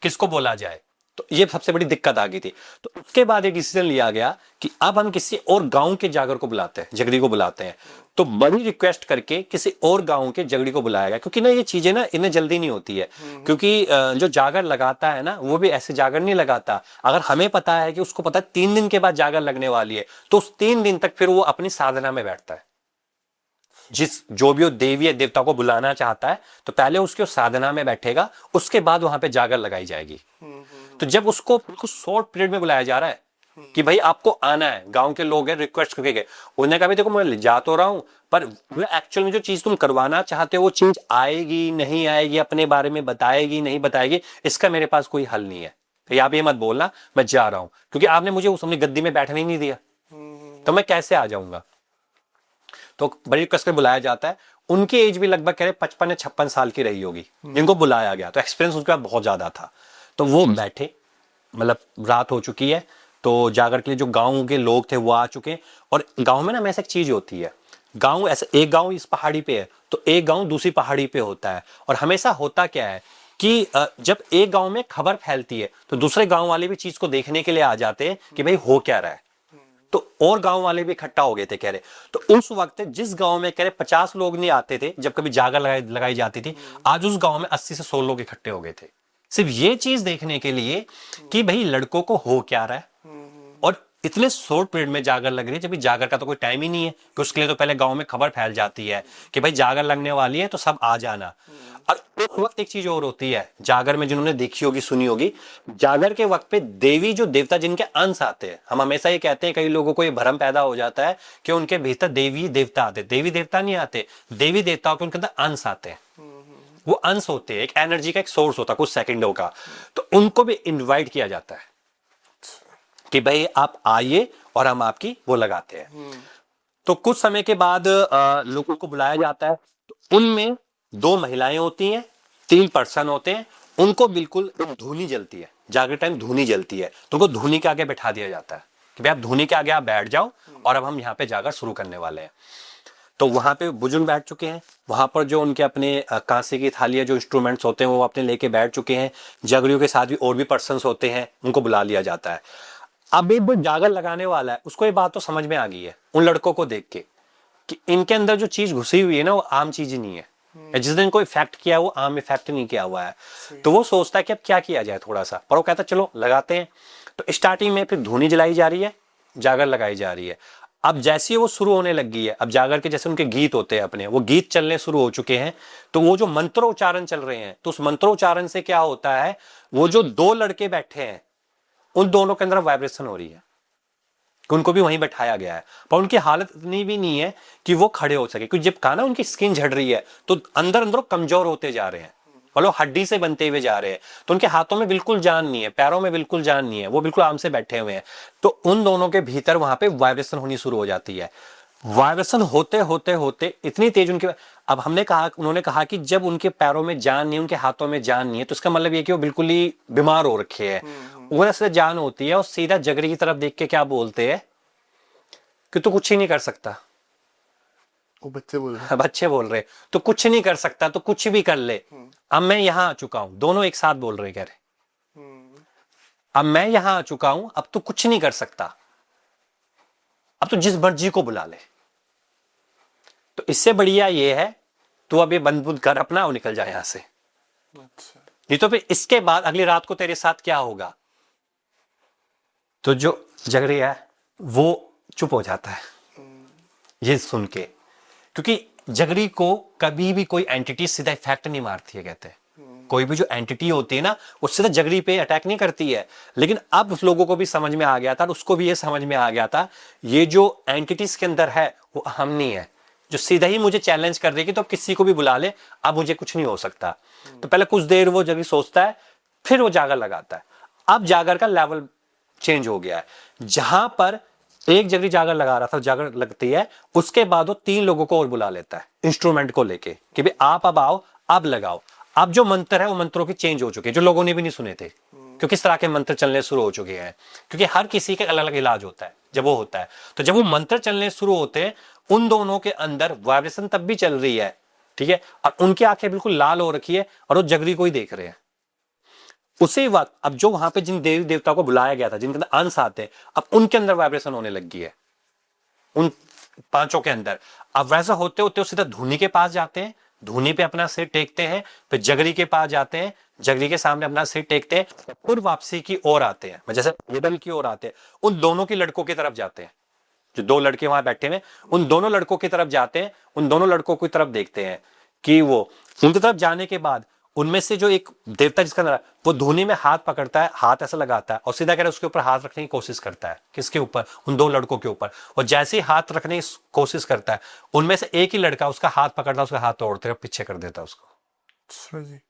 [SPEAKER 1] किसको बोला जाए। तो ये सबसे बड़ी दिक्कत आ गई थी। तो उसके बाद एक डिसीजन लिया गया कि अब हम किसी और गांव के जागर को बुलाते हैं, जगरी को बुलाते हैं। तो बड़ी रिक्वेस्ट करके किसी और गांव के जगरी को बुलाया गया, क्योंकि ना ये चीजें ना इन्हें जल्दी नहीं होती है, क्योंकि जो जागर लगाता है ना वो भी ऐसे जागर नहीं लगाता। अगर हमें पता है कि उसको पता है 3 दिन के बाद जागर लगने वाली है, तो उस 3 दिन तक फिर वो अपनी साधना में बैठता है। जो भी वो देवी या देवता को बुलाना चाहता है तो पहले उसके साधना में बैठेगा, उसके बाद वहां पे जागर लगाई जाएगी। तो जब उसको बिल्कुल शॉर्ट पीरियड में बुलाया जा रहा है कि भाई आपको आना है, गांव के लोग हैं रिक्वेस्ट करके गए, उन्होंने कहा देखो मैं जा तो रहा हूं, पर एक्चुअल में जो चीज तुम करवाना चाहते हो वो चीज आएगी नहीं आएगी, अपने बारे में बताएगी नहीं बताएगी, इसका मेरे पास कोई हल नहीं है। तो आप ये मत बोलना मैं जा रहा हूं, क्योंकि आपने मुझे उस अपनी गद्दी में बैठने ही नहीं दिया, तो मैं कैसे आ जाऊंगा। तो बड़ी रिक्वेस्ट कर बुलाया जाता है। उनकी एज भी लगभग कह रहे 55 या 56 साल की रही होगी जिनको बुलाया गया, तो एक्सपीरियंस उनका बहुत ज्यादा था। तो वो बैठे, मतलब रात हो चुकी है, तो जागर के लिए जो गांव के लोग थे वो आ चुके हैं। और गांव में ना ऐसा एक चीज होती है, गांव ऐसे एक गांव इस पहाड़ी पे है तो एक गांव दूसरी पहाड़ी पे होता है। और हमेशा होता क्या है कि जब एक गांव में खबर फैलती है तो दूसरे गांव वाले भी चीज को देखने के लिए आ जाते हैं कि भाई हो क्या रहा है। तो और गांव वाले भी इकट्ठा हो गए थे कह रहे। तो उस वक्त जिस गांव में कह रहे 50 लोग नहीं आते थे जब कभी जागर लगाई जाती थी, आज उस गांव में 80 से 100 लोग इकट्ठे हो गए थे, सिर्फ ये चीज देखने के लिए कि भाई लड़कों को हो क्या रहा है। और इतने शॉर्ट पीरियड में जागर लग रही है, जब जागर का तो कोई टाइम ही नहीं है कि उसके लिए तो पहले गांव में खबर फैल जाती है कि भाई जागर लगने वाली है तो सब आ जाना। और उस वक्त एक चीज और होती है जागर में, जिन्होंने देखी होगी सुनी होगी, जागर के वक्त पे देवी जो देवता जिनके अंश आते हैं, हम हमेशा ये कहते हैं, कई लोगों को ये भ्रम पैदा हो जाता है कि उनके भीतर देवी देवता आते, देवी देवता नहीं आते, देवी देवताओं के उनके अंदर अंश आते हैं। वो अंश होते हैं, एक एनर्जी का एक सोर्स होता है कुछ सेकंडों का, तो उनको भी इनवाइट किया जाता है कि भाई आप आइए और हम आपकी वो लगाते हैं। तो कुछ समय के बाद लोगों को बुलाया जाता है, तो उनमें 2 महिलाएं होती हैं, 3 पर्सन होते हैं, उनको बिल्कुल एक धूनी जलती है, जागर टाइम धूनी जलती है, तो उनको धूनी के आगे बैठा दिया जाता है कि भाई आप धूनी के आगे आप बैठ जाओ और अब हम यहाँ पे जागर शुरू करने वाले हैं। तो वहां पे बुजुर्ग बैठ चुके हैं, वहां पर जो उनके अपने कांसे की थालियां जो इंस्ट्रूमेंट्स होते हैं वो अपने लेके बैठ चुके हैं। जगरियों के साथ भी और भी पर्सन्स होते हैं, उनको बुला लिया जाता है। अब एक जागर लगाने वाला है, उसको ये बात तो समझ में आ गई है उन लड़कों को देख के कि इनके अंदर जो चीज घुसी हुई है ना वो आम चीज ही नहीं है, जिस दिन को इफेक्ट किया वो आम इफेक्ट नहीं किया हुआ है। तो वो सोचता है कि अब क्या किया जाए थोड़ा सा, पर वो कहता है चलो लगाते हैं। तो स्टार्टिंग में फिर धूनी जलाई जा रही है, जागर लगाई जा रही है। अब जैसे ही वो शुरू होने लगी है, अब जागर के जैसे उनके गीत होते हैं अपने, वो गीत चलने शुरू हो चुके हैं, तो वो जो मंत्रोच्चारण चल रहे हैं, तो उस मंत्रोच्चारण से क्या होता है, वो जो दो लड़के बैठे हैं उन दोनों के अंदर वाइब्रेशन हो रही है कि उनको भी वहीं बैठाया गया है, पर उनकी हालत इतनी भी नहीं है कि वो खड़े हो सके, क्योंकि जब कहा ना उनकी स्किन झड़ रही है तो अंदर अंदर कमजोर होते जा रहे हैं, मतलब हड्डी से बनते हुए जा रहे हैं, तो उनके हाथों में बिल्कुल जान नहीं है, पैरों में बिल्कुल जान नहीं है, वो बिल्कुल आराम से बैठे हुए हैं। तो उन दोनों के भीतर वहां पे वाइब्रेशन होनी शुरू हो जाती है। वाइब्रेशन होते होते होते इतनी तेज उनके, अब हमने कहा, उन्होंने कहा कि जब उनके पैरों में जान नहीं, उनके हाथों में जान नहीं है, तो इसका मतलब ये कि वो बिल्कुल ही बीमार हो रखे हैं। उन्हें से जान होती है और सीधा जगरी की तरफ देख के क्या बोलते हैं कि तू कुछ ही नहीं कर सकता।
[SPEAKER 2] वो बच्चे बोल रहे
[SPEAKER 1] बच्चे बोल रहे, तो कुछ नहीं कर सकता तो कुछ भी कर ले, अब मैं यहां आ चुका हूं। दोनों एक साथ बोल रहे, कह रहे अब मैं यहां आ चुका हूं, अब तू कुछ नहीं कर सकता, अब तो जिस मर्जी को बुला ले। तो इससे बढ़िया ये है तू अब ये बंद बुंद कर अपना और निकल जाए यहां से।
[SPEAKER 2] अच्छा।
[SPEAKER 1] नहीं तो फिर इसके बाद अगली रात को तेरे साथ क्या होगा। तो जो जगरी है वो चुप हो जाता है ये सुन के, क्योंकि जगरी को कभी भी कोई एंटिटी सीधा इफेक्ट नहीं मारती है। कहते हैं कोई भी जो एंटिटी होती है ना, वो सीधा जगरी पे अटैक नहीं करती है। लेकिन अब उस लोगों को भी समझ में आ गया था और उसको भी ये समझ में आ गया था, ये जो एंटिटीज के अंदर है वो अहम नहीं है, जो सीधा ही मुझे चैलेंज कर देगी तो किसी को भी बुला ले, अब मुझे कुछ नहीं हो सकता। तो पहले कुछ देर वो जगरी सोचता है, फिर वो जागर लगाता है। अब जागर का लेवल चेंज हो गया है, जहां पर एक जगरी जागर लगा रहा था, जागर लगती है, उसके बाद वो 3 लोगों को और बुला लेता है इंस्ट्रूमेंट को लेके कि भाई आप अब आओ, अब लगाओ। अब जो मंत्र है वो मंत्रों के चेंज हो चुके हैं, जो लोगों ने भी नहीं सुने थे, क्योंकि इस तरह के मंत्र चलने शुरू हो चुके हैं। क्योंकि हर किसी के अलग अलग इलाज होता है जब वो होता है, तो जब वो मंत्र चलने शुरू होते हैं, उन दोनों के अंदर वाइब्रेशन तब भी चल रही है, ठीक है, और उनकी आंखें बिल्कुल लाल हो रखी है और वो जगरी को ही देख रहे हैं। उसी वक्त अब जो वहां पे जिन देवी देवताओं को बुलाया गया था, जिनके अंदर अंश आते हैं, अब उनके अंदर वाइब्रेशन होने लगी है, उन 5 के अंदर। अब वैसा होते होते सीधा धुनी के पास जाते हैं, धुनी पे अपना सिर टेकते हैं, फिर जगरी के पास जाते हैं, जगरी के सामने अपना सिर टेकते हैं, फिर वापसी की ओर आते हैं, जैसे मिडल की ओर आते हैं, उन दोनों की लड़कों की तरफ जाते हैं, जो 2 लड़के वहां बैठे हुए, उन दोनों लड़कों की तरफ जाते हैं, उन दोनों लड़कों की तरफ देखते हैं कि वो उनकी तरफ जाने के बाद उनमें से जो एक देवता जिसका अंदर वो धुनी में हाथ पकड़ता है, हाथ ऐसा लगाता है और सीधा कह रहा है उसके ऊपर हाथ रखने की कोशिश करता है। किसके ऊपर? उन 2 लड़कों के ऊपर। और जैसे ही हाथ रखने की कोशिश करता है, उनमें से एक ही लड़का उसका हाथ पकड़ता है, उसका हाथ तोड़ते हुए पीछे कर देता है उसको।
[SPEAKER 2] अच्छा जी।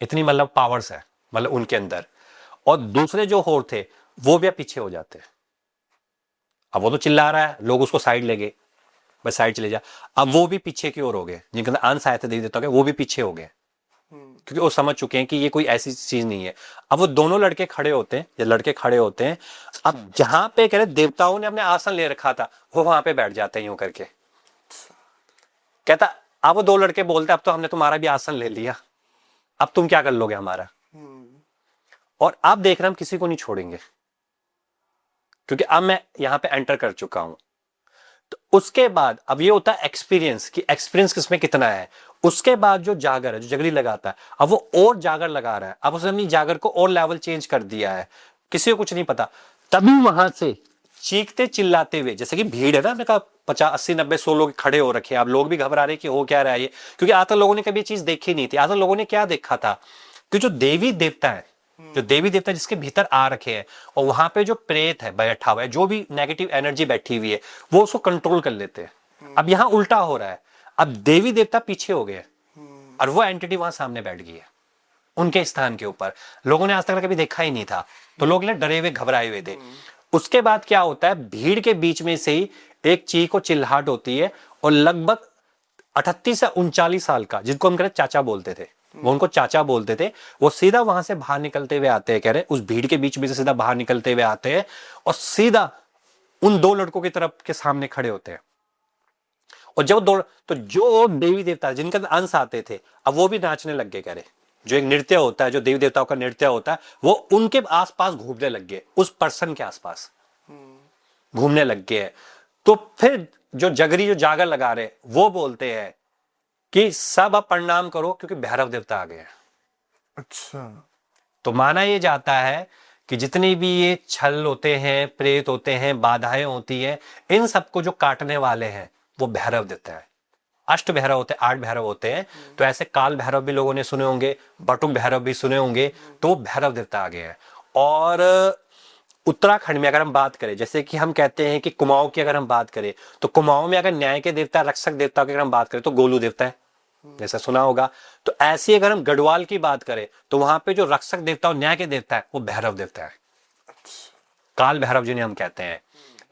[SPEAKER 1] इतनी मतलब पावर्स है मतलब उनके अंदर। और दूसरे जो होर थे वो भी पीछे हो जाते हैं। अब वो तो चिल्ला रहा है, लोग उसको साइड ले गए, बस साइड चले जा। अब वो भी पीछे की ओर हो गए, जिनके अंदर अंश आए थे देवी देवता के, वो भी पीछे हो गए, क्योंकि वो समझ चुके हैं कि ये कोई ऐसी चीज नहीं है। अब वो दोनों लड़के खड़े होते हैं, ये लड़के खड़े होते हैं, अब जहां पे कह रहे देवताओं ने अपने आसन ले रखा था वो वहां पे बैठ जाते हैं यूं करके। कहता अब वो 2 लड़के बोलते अब तो हमने तुम्हारा भी आसन ले लिया, अब तुम क्या कर लोगे हमारा। और अब देख रहे हम किसी को नहीं छोड़ेंगे, क्योंकि अब मैं यहां पे एंटर कर चुका हूं। तो उसके बाद अब ये होता है एक्सपीरियंस, कि एक्सपीरियंस किसमें कितना है। उसके बाद जो जागर है, जो जगरी लगाता है, अब वो और जागर लगा रहा है, अब उसने अपनी जागर को और लेवल चेंज कर दिया है, किसी को कुछ नहीं पता। तभी वहां से चीखते चिल्लाते हुए, जैसे कि भीड़ है ना, मैंने कहा 50 80 90 100 लोग खड़े हो रखे हैं, अब लोग भी घबरा रहे कि हो क्या रहा है ये, क्योंकि आज तक लोगों ने कभी ये चीज देखी नहीं थी। आज तक लोगों ने क्या देखा था कि जो देवी देवता है, जो देवी देवता जिसके भीतर आ रखे हैं, और वहां पे जो प्रेत है बैठा हुआ है, जो भी नेगेटिव एनर्जी बैठी हुई है, वो उसको कंट्रोल कर लेते हैं। अब यहाँ उल्टा हो रहा है, अब देवी देवता पीछे हो गए और वो एंटिटी वहां सामने बैठ गई है उनके स्थान के ऊपर। लोगों ने आज तक कभी देखा ही नहीं था, तो लोग डरे हुए घबराए हुए थे। उसके बाद क्या होता है, भीड़ के बीच में से ही एक चीख और चिल्लाहट होती है, और लगभग 38 से 39 साल का, जिनको हम कह रहे चाचा बोलते थे, वो उनको चाचा बोलते थे, वो सीधा वहां से बाहर निकलते हुए आते हैं, कह रहे उस भीड़ के बीच में से सीधा बाहर निकलते हुए आते हैं और सीधा उन 2 लड़कों की तरफ के सामने खड़े होते हैं। और जब तो जो देवी देवता जिनके अंदर अंश आते थे, अब वो भी नाचने लग गए। कह रहे जो एक नृत्य होता है, जो देवी देवताओं का नृत्य होता है, वो उनके आसपास घूमने लग गए, उस पर्सन के आसपास घूमने लग गए। तो फिर जो जगरी जो जागर लगा रहे वो बोलते हैं कि सब अब प्रणाम करो, क्योंकि भैरव देवता आ गए हैं।
[SPEAKER 2] अच्छा।
[SPEAKER 1] तो माना यह जाता है कि जितनी भी ये छल होते हैं, प्रेत होते हैं, बाधाएं होती हैं, इन सबको जो काटने वाले हैं वो भैरव देता है। अष्ट भैरव होते हैं, 8 भैरव होते हैं। तो ऐसे काल भैरव भी लोगों ने सुने होंगे, बटुक भैरव भी सुने होंगे। तो वो भैरव देवता आ गए हैं। और उत्तराखंड में अगर हम बात करें, जैसे कि हम कहते हैं कि कुमाऊं की अगर हम बात करें, तो कुमाऊं में अगर न्याय के देवता, रक्षक देवता की अगर हम बात करें तो गोलू देवता है, जैसा सुना होगा। तो ऐसी अगर हम गढ़वाल की बात करें तो वहां पे जो रक्षक देवता और न्याय के देवता है वो भैरव देवता है, काल भैरव जिन्हें हम कहते हैं।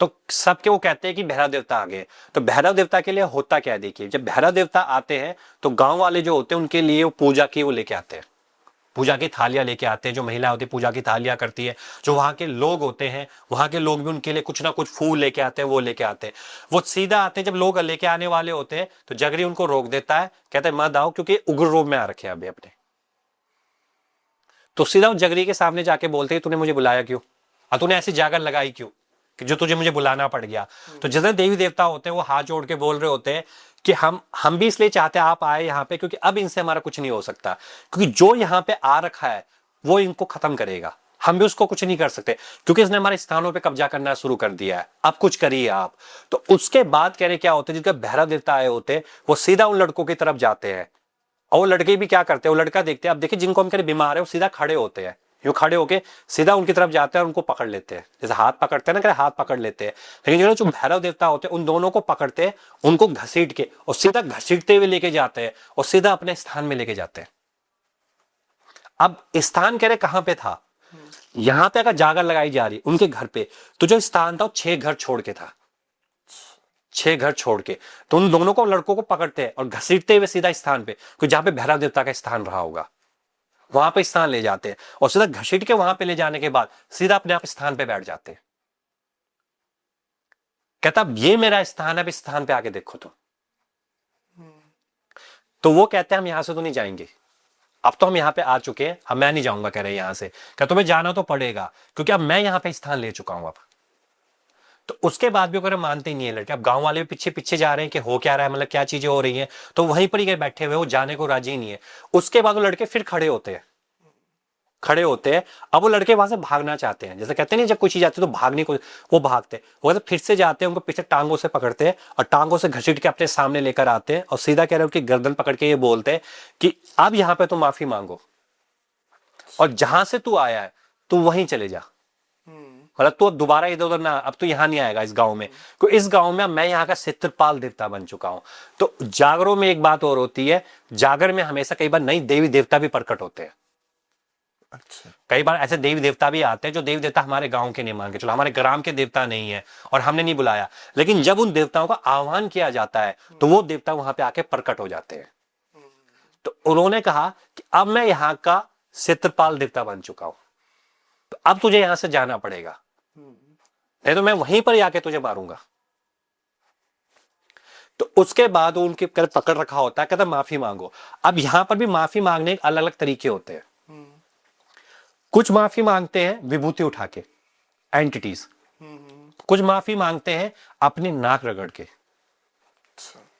[SPEAKER 1] तो सबके वो कहते हैं कि भैरव देवता आ गए। तो भैरव देवता के लिए होता क्या है, देखिए, जब भैरव देवता आते हैं तो गांव वाले जो होते हैं उनके लिए वो पूजा की वो लेके आते हैं, पूजा की थालियां लेके आते हैं। जो महिला होती है पूजा की थालियां करती है। जो वहां के लोग होते हैं, वहां के लोग भी उनके लिए कुछ ना कुछ फूल लेके आते हैं, वो लेके आते हैं। वो सीधा आते हैं, जब लोग लेके आने वाले होते हैं तो जगरी उनको रोक देता है, कहते हैं मत आओ, क्योंकि उग्र रूप में आ रखे हैं अभी अपने। तो सीधा उस जगरी के सामने जाके बोलते हैं तूने मुझे बुलाया क्यों, और तूने ऐसी जागर लगाई क्यों कि जो तुझे मुझे बुलाना पड़ गया। तो जितने देवी देवता होते हैं वो हाथ जोड़ के बोल रहे होते हैं कि हम भी इसलिए चाहते हैं आप आए यहाँ पे, क्योंकि अब इनसे हमारा कुछ नहीं हो सकता, क्योंकि जो यहाँ पे आ रखा है वो इनको खत्म करेगा। हम भी उसको कुछ नहीं कर सकते, क्योंकि इसने हमारे स्थानों पे कब्जा करना शुरू कर दिया है। अब कुछ करिए आप। तो उसके बाद कह रहे क्या होते हैं, जिनके भैरव देवता आए होते हैं वो सीधा उन लड़कों की तरफ जाते हैं। और वो लड़के भी क्या करते हैं, वो लड़का देखते हैं, अब देखिए जिनको हम कह रहे बीमार है वो सीधा खड़े होते हैं, यूं खड़े होके सीधा उनकी तरफ जाते हैं और उनको पकड़ लेते हैं, जैसे हाथ पकड़ते हैं ना, कह हाथ पकड़ लेते हैं। लेकिन जो भैरव देवता होते हैं उन दोनों को पकड़ते हैं, उनको घसीट के और सीधा घसीटते हुए लेके जाते हैं और सीधा अपने स्थान में लेके जाते हैं। अब स्थान कह रहे कहां पे था, यहां पे अगर जागर लगाई जा रही उनके घर पे, तो जो स्थान था वो 6 घर छोड़ के था, 6 घर छोड़ के। तो उन दोनों को, लड़कों को पकड़ते हैं और घसीटते हुए सीधा स्थान पे, जहां पे भैरव देवता का स्थान रहा होगा वहां पे स्थान ले जाते हैं और सीधा घसीट के वहां पे ले जाने के बाद सीधा अपने आप स्थान पे बैठ जाते हैं। कहता अब ये मेरा स्थान है, अब इस स्थान पे आके देखो तो वो कहते हैं हम यहां से तो नहीं जाएंगे, अब तो हम यहाँ पे आ चुके हैं, अब मैं नहीं जाऊंगा, कह रहे यहां से। क्या तुम्हें जाना तो पड़ेगा, क्योंकि अब मैं यहाँ पे स्थान ले चुका हूं अब। तो उसके बाद भी अगर मानते ही नहीं है लड़के, अब गांव वाले भी पीछे पीछे जा रहे हैं कि हो क्या रहा है, मतलब क्या चीजें हो रही हैं, तो वहीं पर ही बैठे हुए, वो जाने को राजी नहीं है। उसके बाद वो लड़के फिर खड़े होते हैं, खड़े होते हैं। अब वो लड़के वहां से भागना चाहते हैं, जैसे कहते नहीं जब कोई चीज आती है तो भागने को, वो भागते हैं। वो फिर से जाते हैं, उनको पीछे टांगों से पकड़ते हैं और टांगों से घसीट के अपने सामने लेकर आते हैं और सीधा कह रहे हैं उनकी गर्दन पकड़ के ये बोलते हैं कि अब यहाँ पे तुम माफी मांगो और जहां से तू आया है तू वहीं चले जा, मतलब तू अब दोबारा इधर उधर ना, अब तू यहाँ नहीं आएगा इस गांव में, क्योंकि इस गांव में मैं यहाँ का क्षेत्रपाल देवता बन चुका हूं। तो जागरों में एक बात और होती है, जागर में हमेशा कई बार नई देवी देवता भी प्रकट होते हैं।
[SPEAKER 2] अच्छा।
[SPEAKER 1] कई बार ऐसे देवी देवता भी आते हैं जो देवी देवता हमारे गांव के नहीं मान के चलो, हमारे ग्राम के देवता नहीं है और हमने नहीं बुलाया, लेकिन जब उन देवताओं का आह्वान किया जाता है तो वो देवता वहां पे आके प्रकट हो जाते हैं। तो उन्होंने कहा कि अब मैं यहाँ का क्षेत्रपाल देवता बन चुका हूं, तो अब तुझे यहां से जाना पड़ेगा, नहीं तो मैं वहीं पर आके तुझे मारूंगा। तो उसके बाद उनके पकड़ रखा होता है, कहता माफी मांगो। अब यहां पर भी माफी मांगने के अलग अलग तरीके होते हैं। कुछ माफी मांगते हैं विभूति उठा के, एंटिटीज। कुछ माफी मांगते हैं अपनी नाक रगड़ के,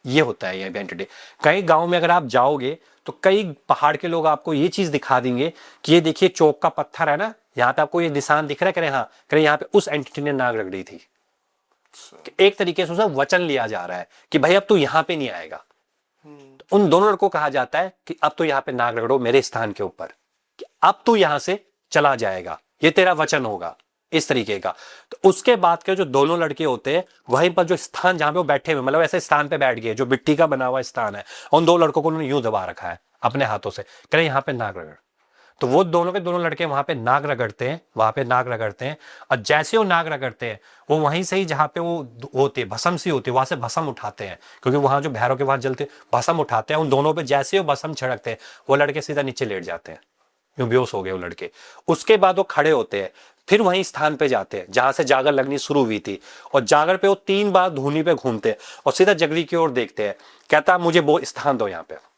[SPEAKER 1] ये होता है ये एंटिटी। कई गांव में अगर आप जाओगे तो कई पहाड़ के लोग आपको ये चीज दिखा देंगे कि ये देखिए चौक का पत्थर है ना, यहाँ पे आपको ये निशान दिख रहा है, करें हाँ, करें यहाँ पे उस एंटिटी ने नाक रगड़ी थी। एक तरीके से उसे वचन लिया जा रहा है कि भाई अब तू यहाँ पे नहीं आएगा। तो उन दोनों को कहा जाता है कि अब तो यहाँ पे नाक रगड़ो मेरे स्थान के ऊपर, कि अब तू यहां से चला जाएगा, ये तेरा वचन होगा, इस तरीके का। तो उसके बाद के जो दोनों लड़के होते हैं वहीं पर जो स्थान जहां पे वो बैठे हुए, मतलब ऐसे स्थान पे बैठ गए, जो मिट्टी का बना हुआ स्थान है, उन दो लड़कों को उन्होंने यूं दबा रखा है अपने हाथों से, कह रहे यहाँ पे नाक रगड़। तो वो दोनों के दोनों लड़के वहां पे नाक रगड़ते हैं, वहां पे नाक रगड़ते हैं। और जैसे वो नाक रगड़ते हैं वो वहीं से ही जहां पे वो होती है भस्म सी होती है, वहां से भस्म उठाते हैं, क्योंकि वहां जो भैरव के वहां जलते भस्म उठाते हैं। उन दोनों पे जैसे वो भस्म छिड़कते हैं वो लड़के सीधा नीचे लेट जाते हैं, यूं बेहोश हो गए वो लड़के। उसके बाद वो खड़े होते हैं, फिर वहीं स्थान पे जाते हैं जहां से जागर लगनी शुरू हुई थी, और जागर पे वो 3 बार धूनी पे घूमते हैं और सीधा जगरी की ओर देखते हैं। कहता मुझे वो स्थान दो यहाँ पे,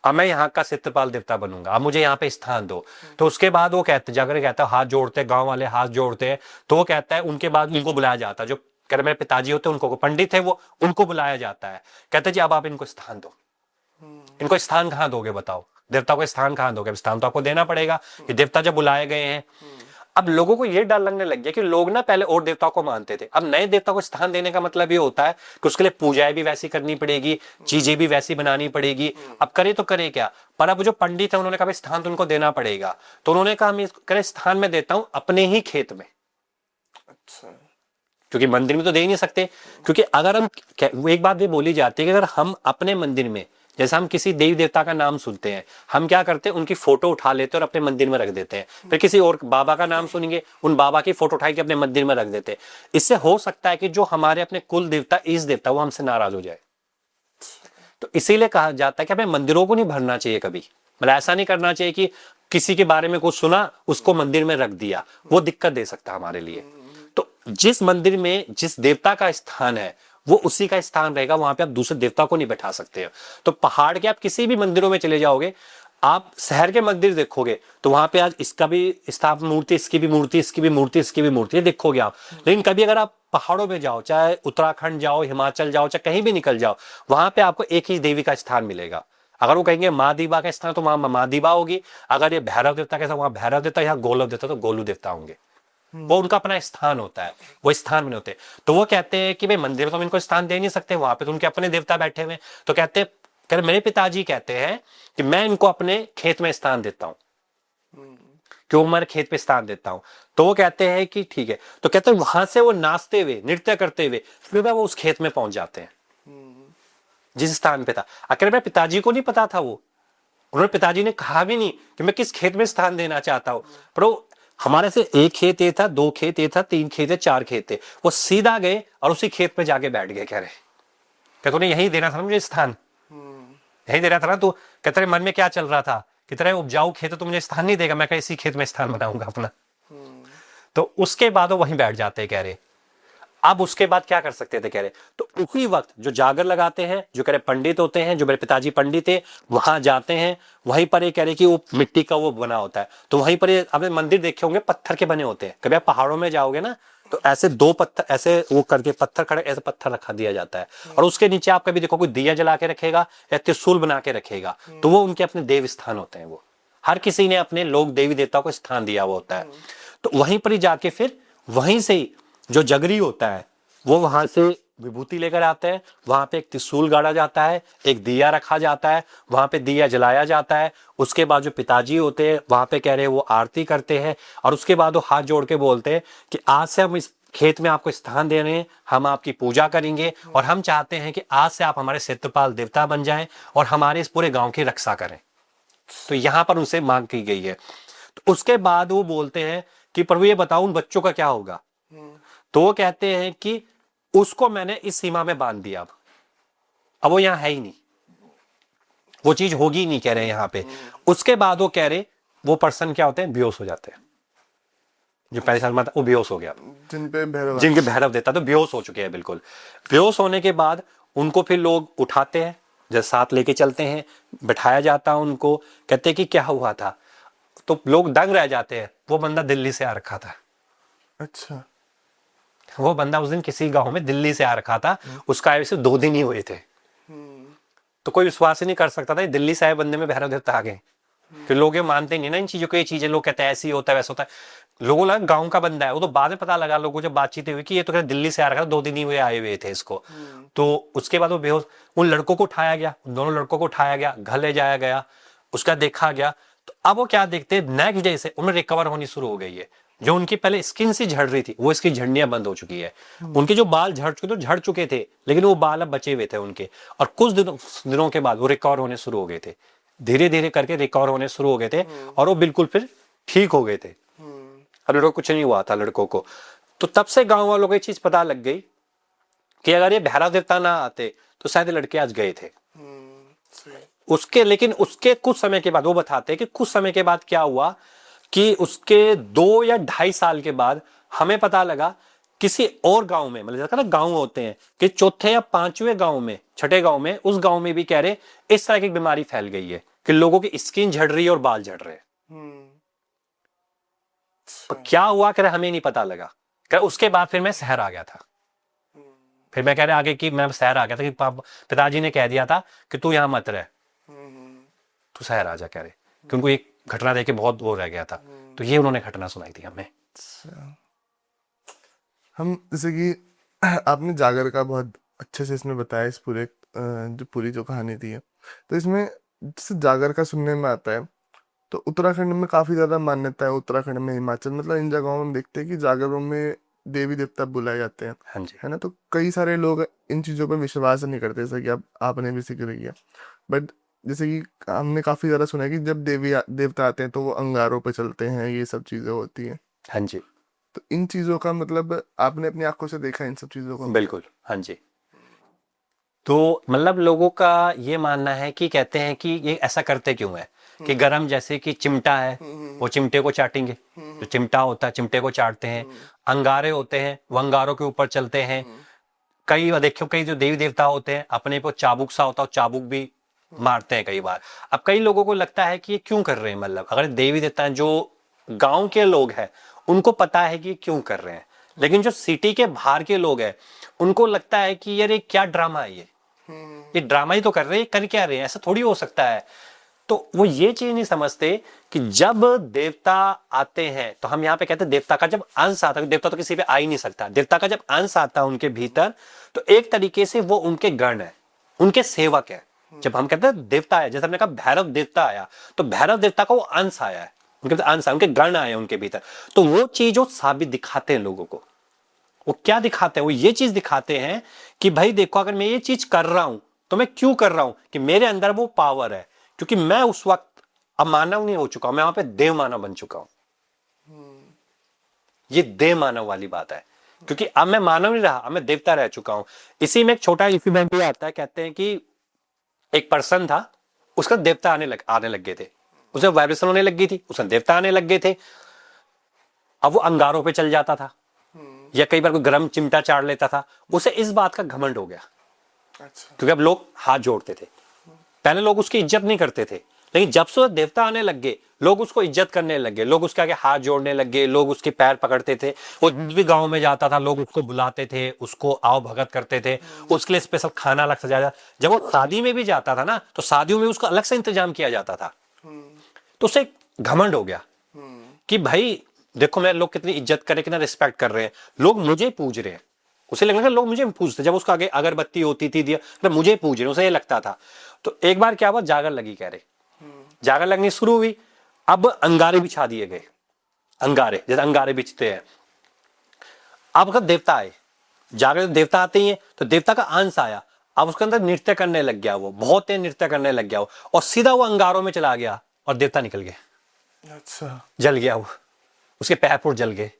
[SPEAKER 1] अब मैं यहाँ का क्षेत्रपाल देवता बनूंगा, अब मुझे यहाँ पे स्थान दो। तो उसके बाद वो कहते, जागर कहता है हाथ जोड़ते, गांव वाले हाथ जोड़ते हैं। तो वो कहता है उनके बाद उनको बुलाया जाता है, जो कह रहे मेरे पिताजी होते हैं उनको, पंडित है वो, उनको बुलाया जाता है। कहते जी अब आप इनको स्थान दो। इनको स्थान कहाँ दोगे बताओ, देवता को स्थान कहाँ दोगे? स्थान तो आपको देना पड़ेगा, कि देवता जब बुलाए गए हैं। अब लोगों को ये डर लगने लग गया कि लोग ना पहले और देवताओं को मानते थे, अब नए देवता को स्थान देने का मतलब ये होता है कि उसके लिए पूजाएं भी वैसी करनी पड़ेगी, चीजें भी वैसी बनानी पड़ेगी। अब करे तो करे क्या? पर अब जो पंडित है उन्होंने कहा स्थान तो उनको देना पड़ेगा, तो उन्होंने कहा हम करे स्थान में देता हूं अपने ही खेत में।
[SPEAKER 2] अच्छा।
[SPEAKER 1] क्योंकि मंदिर में तो दे ही नहीं सकते, क्योंकि अगर हम, एक बात भी बोली जाती है कि अगर हम अपने मंदिर में, जैसे हम किसी देवी देवता का नाम सुनते हैं, हम क्या करते हैं उनकी फोटो उठा लेते हैं और अपने मंदिर में रख देते हैं। फिर किसी और बाबा का नाम सुनेंगे, उन बाबा की फोटो उठा के अपने मंदिर में रख देते हैं। इससे हो सकता है कि जो हमारे अपने कुल देवता, इस देवता, वो हमसे नाराज हो जाए। तो इसीलिए कहा जाता है कि हमें मंदिरों को नहीं भरना चाहिए कभी, मतलब ऐसा नहीं करना चाहिए कि किसी के बारे में कुछ सुना उसको मंदिर में रख दिया, वो दिक्कत दे सकता है हमारे लिए। तो जिस मंदिर में जिस देवता का स्थान है वो उसी का स्थान रहेगा, वहां पे आप दूसरे देवता को नहीं बैठा सकते हो। तो पहाड़ के आप किसी भी मंदिरों में चले जाओगे, आप शहर के मंदिर देखोगे तो वहां पे आज इसका भी स्थापना मूर्ति, इसकी भी मूर्ति, इसकी भी मूर्ति, इसकी भी मूर्ति देखोगे आप। लेकिन कभी अगर आप पहाड़ों में जाओ, चाहे उत्तराखंड जाओ, हिमाचल जाओ, चाहे कहीं भी निकल जाओ, वहां पे आपको एक ही देवी का स्थान मिलेगा। अगर वो कहेंगे माँ दीबा का स्थान तो वहां माँ दीबा होगी, अगर ये भैरव देवता का वहां भैरव देवता, या गोलव देवता तो गोलू देवता होंगे। वो उनका अपना स्थान होता है, वो स्थान में होते। तो वो कहते हैं कि भाई मंदिर में तो हम इनको स्थान दे नहीं सकते, वहां पे तो उनके अपने देवता बैठे हुए। तो कहते मेरे पिताजी कहते हैं कि मैं इनको अपने खेत में स्थान देता हूं, क्यों मेरे खेत पे स्थान देता हूं। तो वो कहते हैं कि ठीक है। तो कहते हैं वहां से वो नाचते हुए, नृत्य करते हुए फिर वो उस खेत में पहुंच जाते हैं जिस स्थान पे था। अगर मेरे पिताजी को नहीं पता था, वो उन्होंने, पिताजी ने कहा भी नहीं कि मैं किस खेत में स्थान देना चाहता हूं, पर वो हमारे से एक खेत ये था, दो खेत ये था, तीन खेत है, चार खेत थे, वो सीधा गए और उसी खेत पे जाके बैठ गए। कह रहे क्या तूने यही देना था ना मुझे स्थान, यही देना था ना तू? कहते मन में क्या चल रहा था कि तेरा उपजाऊ खेत है तो मुझे स्थान नहीं देगा, मैं इसी खेत में स्थान बनाऊंगा अपना। तो उसके बाद वो वहीं बैठ जाते कह रहे। अब उसके बाद क्या कर सकते थे कह रहे, तो उसी वक्त जो जागर लगाते हैं, जो कह रहे पंडित होते हैं, जो मेरे पिताजी पंडित थे, वहां जाते हैं, वहीं पर ये कह रहे कि वो मिट्टी का वो बना होता है। तो वहीं पर आपने मंदिर देखे होंगे पत्थर के बने होते हैं, कभी आप पहाड़ों में जाओगे ना तो ऐसे दो पत्थर ऐसे वो करके पत्थर खड़े, ऐसे पत्थर रखा दिया जाता है, और उसके नीचे आप कभी देखो कोई दिया जला के रखेगा या त्रिशूल बना के रखेगा, तो वो उनके अपने देव स्थान होते हैं। वो हर किसी ने अपने लोग देवी देवताओं को स्थान दिया हुआ होता है। तो वहीं पर ही जाके फिर वहीं से ही जो जगरी होता है वो वहां से विभूति लेकर आते हैं, वहां पे एक त्रिशूल गाड़ा जाता है, एक दिया रखा जाता है, वहां पे दिया जलाया जाता है। उसके बाद जो पिताजी होते हैं वहां पे कह रहे वो आरती करते हैं, और उसके बाद वो हाथ जोड़ के बोलते हैं कि आज से हम इस खेत में आपको स्थान दे रहे हैं, हम आपकी पूजा करेंगे, और हम चाहते हैं कि आज से आप हमारे क्षेत्रपाल देवता बन जाएं और हमारे इस पूरे गांव की रक्षा करें। तो यहां पर उनसे मांग की गई है। तो उसके बाद वो बोलते हैं कि प्रभु ये बताओ उन बच्चों का क्या होगा। तो वो कहते हैं कि उसको मैंने इस सीमा में बांध दिया, अब वो यहां है ही नहीं, वो चीज होगी नहीं कह रहे हैं यहां पे। उसके बाद वो कह रहे वो पर्सन क्या होते हैं, बेहोश हो जाते हैं। जो पहले साल में था वो बेहोश हो गया, जिनके भैरव देता तो बेहोश हो चुके हैं बिल्कुल। बेहोश होने के बाद उनको फिर लोग उठाते हैं, जब साथ लेके चलते हैं, बैठाया जाता है उनको, कहते हैं कि क्या हुआ था, तो लोग दंग रह जाते हैं। वो बंदा दिल्ली से आ रखा था।
[SPEAKER 2] अच्छा।
[SPEAKER 1] वो बंदा उस दिन किसी गांव में दिल्ली से आ रखा था, उसका आए सिर्फ 2 दिन ही हुए थे। तो कोई विश्वास ही नहीं कर सकता था दिल्ली से आए बंदे में भैरव देवता आ गए, कि लोग ये मानते नहीं ना इन चीजों को। ये चीजें लोग कहते हैं ऐसी होता है वैसा होता है, लोगों लगा गांव का बंदा है। वो तो बाद में पता लगा लोगों जब बातचीत हुई कि ये तो कहते दिल्ली से आ रखा था, 2 दिन ही हुए आए हुए थे इसको। तो उसके बाद वो बेहोश, उन लड़कों को उठाया गया, उन दोनों लड़कों को उठाया गया, घर ले जाया गया, उसका देखा गया। तो अब वो क्या देखते हैं, नेक्स्ट डे से उन्हें रिकवर होनी शुरू हो गई है। जो उनकी पहले स्किन से झड़ रही थी वो इसकी झड़नियां बंद हो चुकी है। उनके जो बाल झड़ चुके थे, लेकिन वो बाल अब बचे हुए थे उनके, और कुछ दिनों के बाद वो रिकवर होने शुरू हो गए थे। धीरे धीरे करके रिकवर होने शुरू हो गए थे, और वो बिल्कुल फिर ठीक हो गए थे। अब लड़कों को कुछ नहीं हुआ था लड़कों को। तो तब से गांव वालों को ये चीज पता लग गई कि अगर ये भैरव देवता ना आते तो शायद लड़के आज गए थे। लेकिन उसके कुछ समय के बाद वो बताते हैं कि कुछ समय के बाद क्या हुआ कि उसके 2 या 2.5 साल के बाद हमें पता लगा किसी और गांव में, मतलब ना गांव होते हैं कि चौथे या 5वें गांव में, छठे गांव में, उस गांव में भी कह रहे इस तरह की बीमारी फैल गई है कि लोगों की स्किन झड़ रही है और बाल झड़ रहे हैं। तो क्या हुआ कह रहे हमें नहीं पता लगा। कह उसके बाद फिर मैं शहर आ गया था। फिर मैं कह रहे आगे कि मैं शहर आ गया था कि पिताजी ने कह दिया था कि तू यहां मत रह, तो शायद राजा कह रहे कि उनको एक घटना देख के बहुत वो रह गया था, तो ये उन्होंने घटना सुनाई थी हमें।
[SPEAKER 2] अच्छा। हम जैसे कि आपने जागर का बहुत अच्छे से इसमें बताया, इस पूरे जो पूरी जो कहानी थी है, तो इसमें जैसे जागर का सुनने में आता है तो उत्तराखंड में काफी ज्यादा मान्यता है, उत्तराखंड में, हिमाचल, मतलब इन जगहों में हम देखते हैं कि जागरों में देवी देवता बुलाए जाते हैं,
[SPEAKER 1] हाँ जी।
[SPEAKER 2] है ना। तो कई सारे लोग इन चीजों पर विश्वास नहीं करते, जैसे कि आपने भी जिक्र किया। बट जैसे कि हमने काफी ज्यादा सुना है कि जब देवी देवता आते हैं तो वो अंगारों पे चलते हैं, ये सब चीजें होती हैं।
[SPEAKER 1] हाँ जी,
[SPEAKER 2] तो इन चीजों का मतलब आपने अपनी आंखों से देखा इन सब चीजों को?
[SPEAKER 1] बिल्कुल। हाँ जी, तो मतलब लोगों का ये मानना है कि कहते हैं कि ये ऐसा करते क्यों है कि गरम जैसे कि चिमटा है, वो चिमटे को चाटेंगे, जो चिमटा होता है चिमटे को चाटते हैं। अंगारे होते हैं, वो अंगारों के ऊपर चलते हैं। कई देखो, कई जो देवी देवता होते हैं अपने पे चाबुक सा होता है, चाबुक भी मारते हैं कई बार। अब कई लोगों को लगता है कि ये क्यों कर रहे हैं, मतलब अगर देवी देवता हैं, जो गांव के लोग हैं उनको पता है कि ये क्यों कर रहे हैं, लेकिन जो सिटी के बाहर के लोग हैं उनको लगता है कि यार ये क्या ड्रामा है, ये ड्रामा ही तो कर रहे हैं, कर क्या रहे हैं, ऐसा थोड़ी हो सकता है। तो वो ये चीज नहीं समझते कि जब देवता आते हैं तो हम यहाँ पे कहते हैं देवता का जब अंश आता है, देवता तो किसी पे आ ही नहीं सकता, देवता का जब अंश आता है उनके भीतर तो एक तरीके से वो उनके गण है, उनके सेवक है। जब हम कहते हैं देवता है, जैसे हमने कहा भैरव देवता आया, तो भैरव देवता का वो अंश आया है, उनके अंश आया, उनके गण आए उनके भीतर। तो वो चीज वो साबित दिखाते हैं लोगों को। वो क्या दिखाते हैं, वो ये चीज दिखाते हैं कि भाई देखो, अगर मैं ये चीज कर रहा हूं तो मैं क्यों कर रहा हूं, कि मेरे अंदर वो पावर है, क्योंकि मैं उस वक्त अब मानव नहीं हो चुका हूं, मैं वहां पे देव मानव बन चुका हूं। ये देव मानव वाली बात है, क्योंकि अब मैं मानव नहीं रहा, अब मैं देवता रह चुका हूं। इसी में एक छोटा इंसिडेंट भी आता है, कहते हैं कि एक पर्सन था, उसका देवता आने लग गए थे, उसे वाइब्रेशन होने लग गई थी, उसका देवता आने लग गए थे। अब वो अंगारों पे चल जाता था या कई बार कोई गर्म चिमटा चाड़ लेता था, उसे इस बात का घमंड हो गया।
[SPEAKER 2] अच्छा।
[SPEAKER 1] क्योंकि अब लोग हाथ जोड़ते थे, पहले लोग उसकी इज्जत नहीं करते थे, लेकिन जब से देवता आने लग गए लोग उसको इज्जत करने लग गए, लोग उसके आगे हाथ जोड़ने लग गए, लोग उसके पैर पकड़ते थे। वो जिस भी गांव में जाता था लोग उसको बुलाते थे, उसको आओ भगत करते थे, उसके लिए स्पेशल खाना अलग सजाया। जब वो शादी में भी जाता था ना, तो शादियों में उसका अलग से इंतजाम किया जाता था। तो उसे घमंड हो गया कि भाई देखो मेरे लोग कितनी इज्जत कर रहे, कितना रिस्पेक्ट कर रहे हैं, लोग मुझे पूज रहे हैं। उसे लगने लगा लोग मुझे पूजते, जब उसका आगे अगरबत्ती होती थी दिया तो मुझे पूज रहे, उसे ये लगता था। तो एक बार क्या हुआ, जागर लगी, कह रहे जागर लगनी शुरू हुई। अब अंगारे बिछा दिए गए, अंगारे जैसे अंगारे बिछते हैं। अब अगर देवता आए, जागर देवता आते ही हैं तो देवता का अंश आया, अब उसके अंदर नृत्य करने लग गया, वो बहुत तेज नृत्य करने लग गया वो, और सीधा वो अंगारों में चला गया और देवता निकल गए।
[SPEAKER 2] अच्छा।
[SPEAKER 1] जल गया वो, उसके पैर पुर जल गए,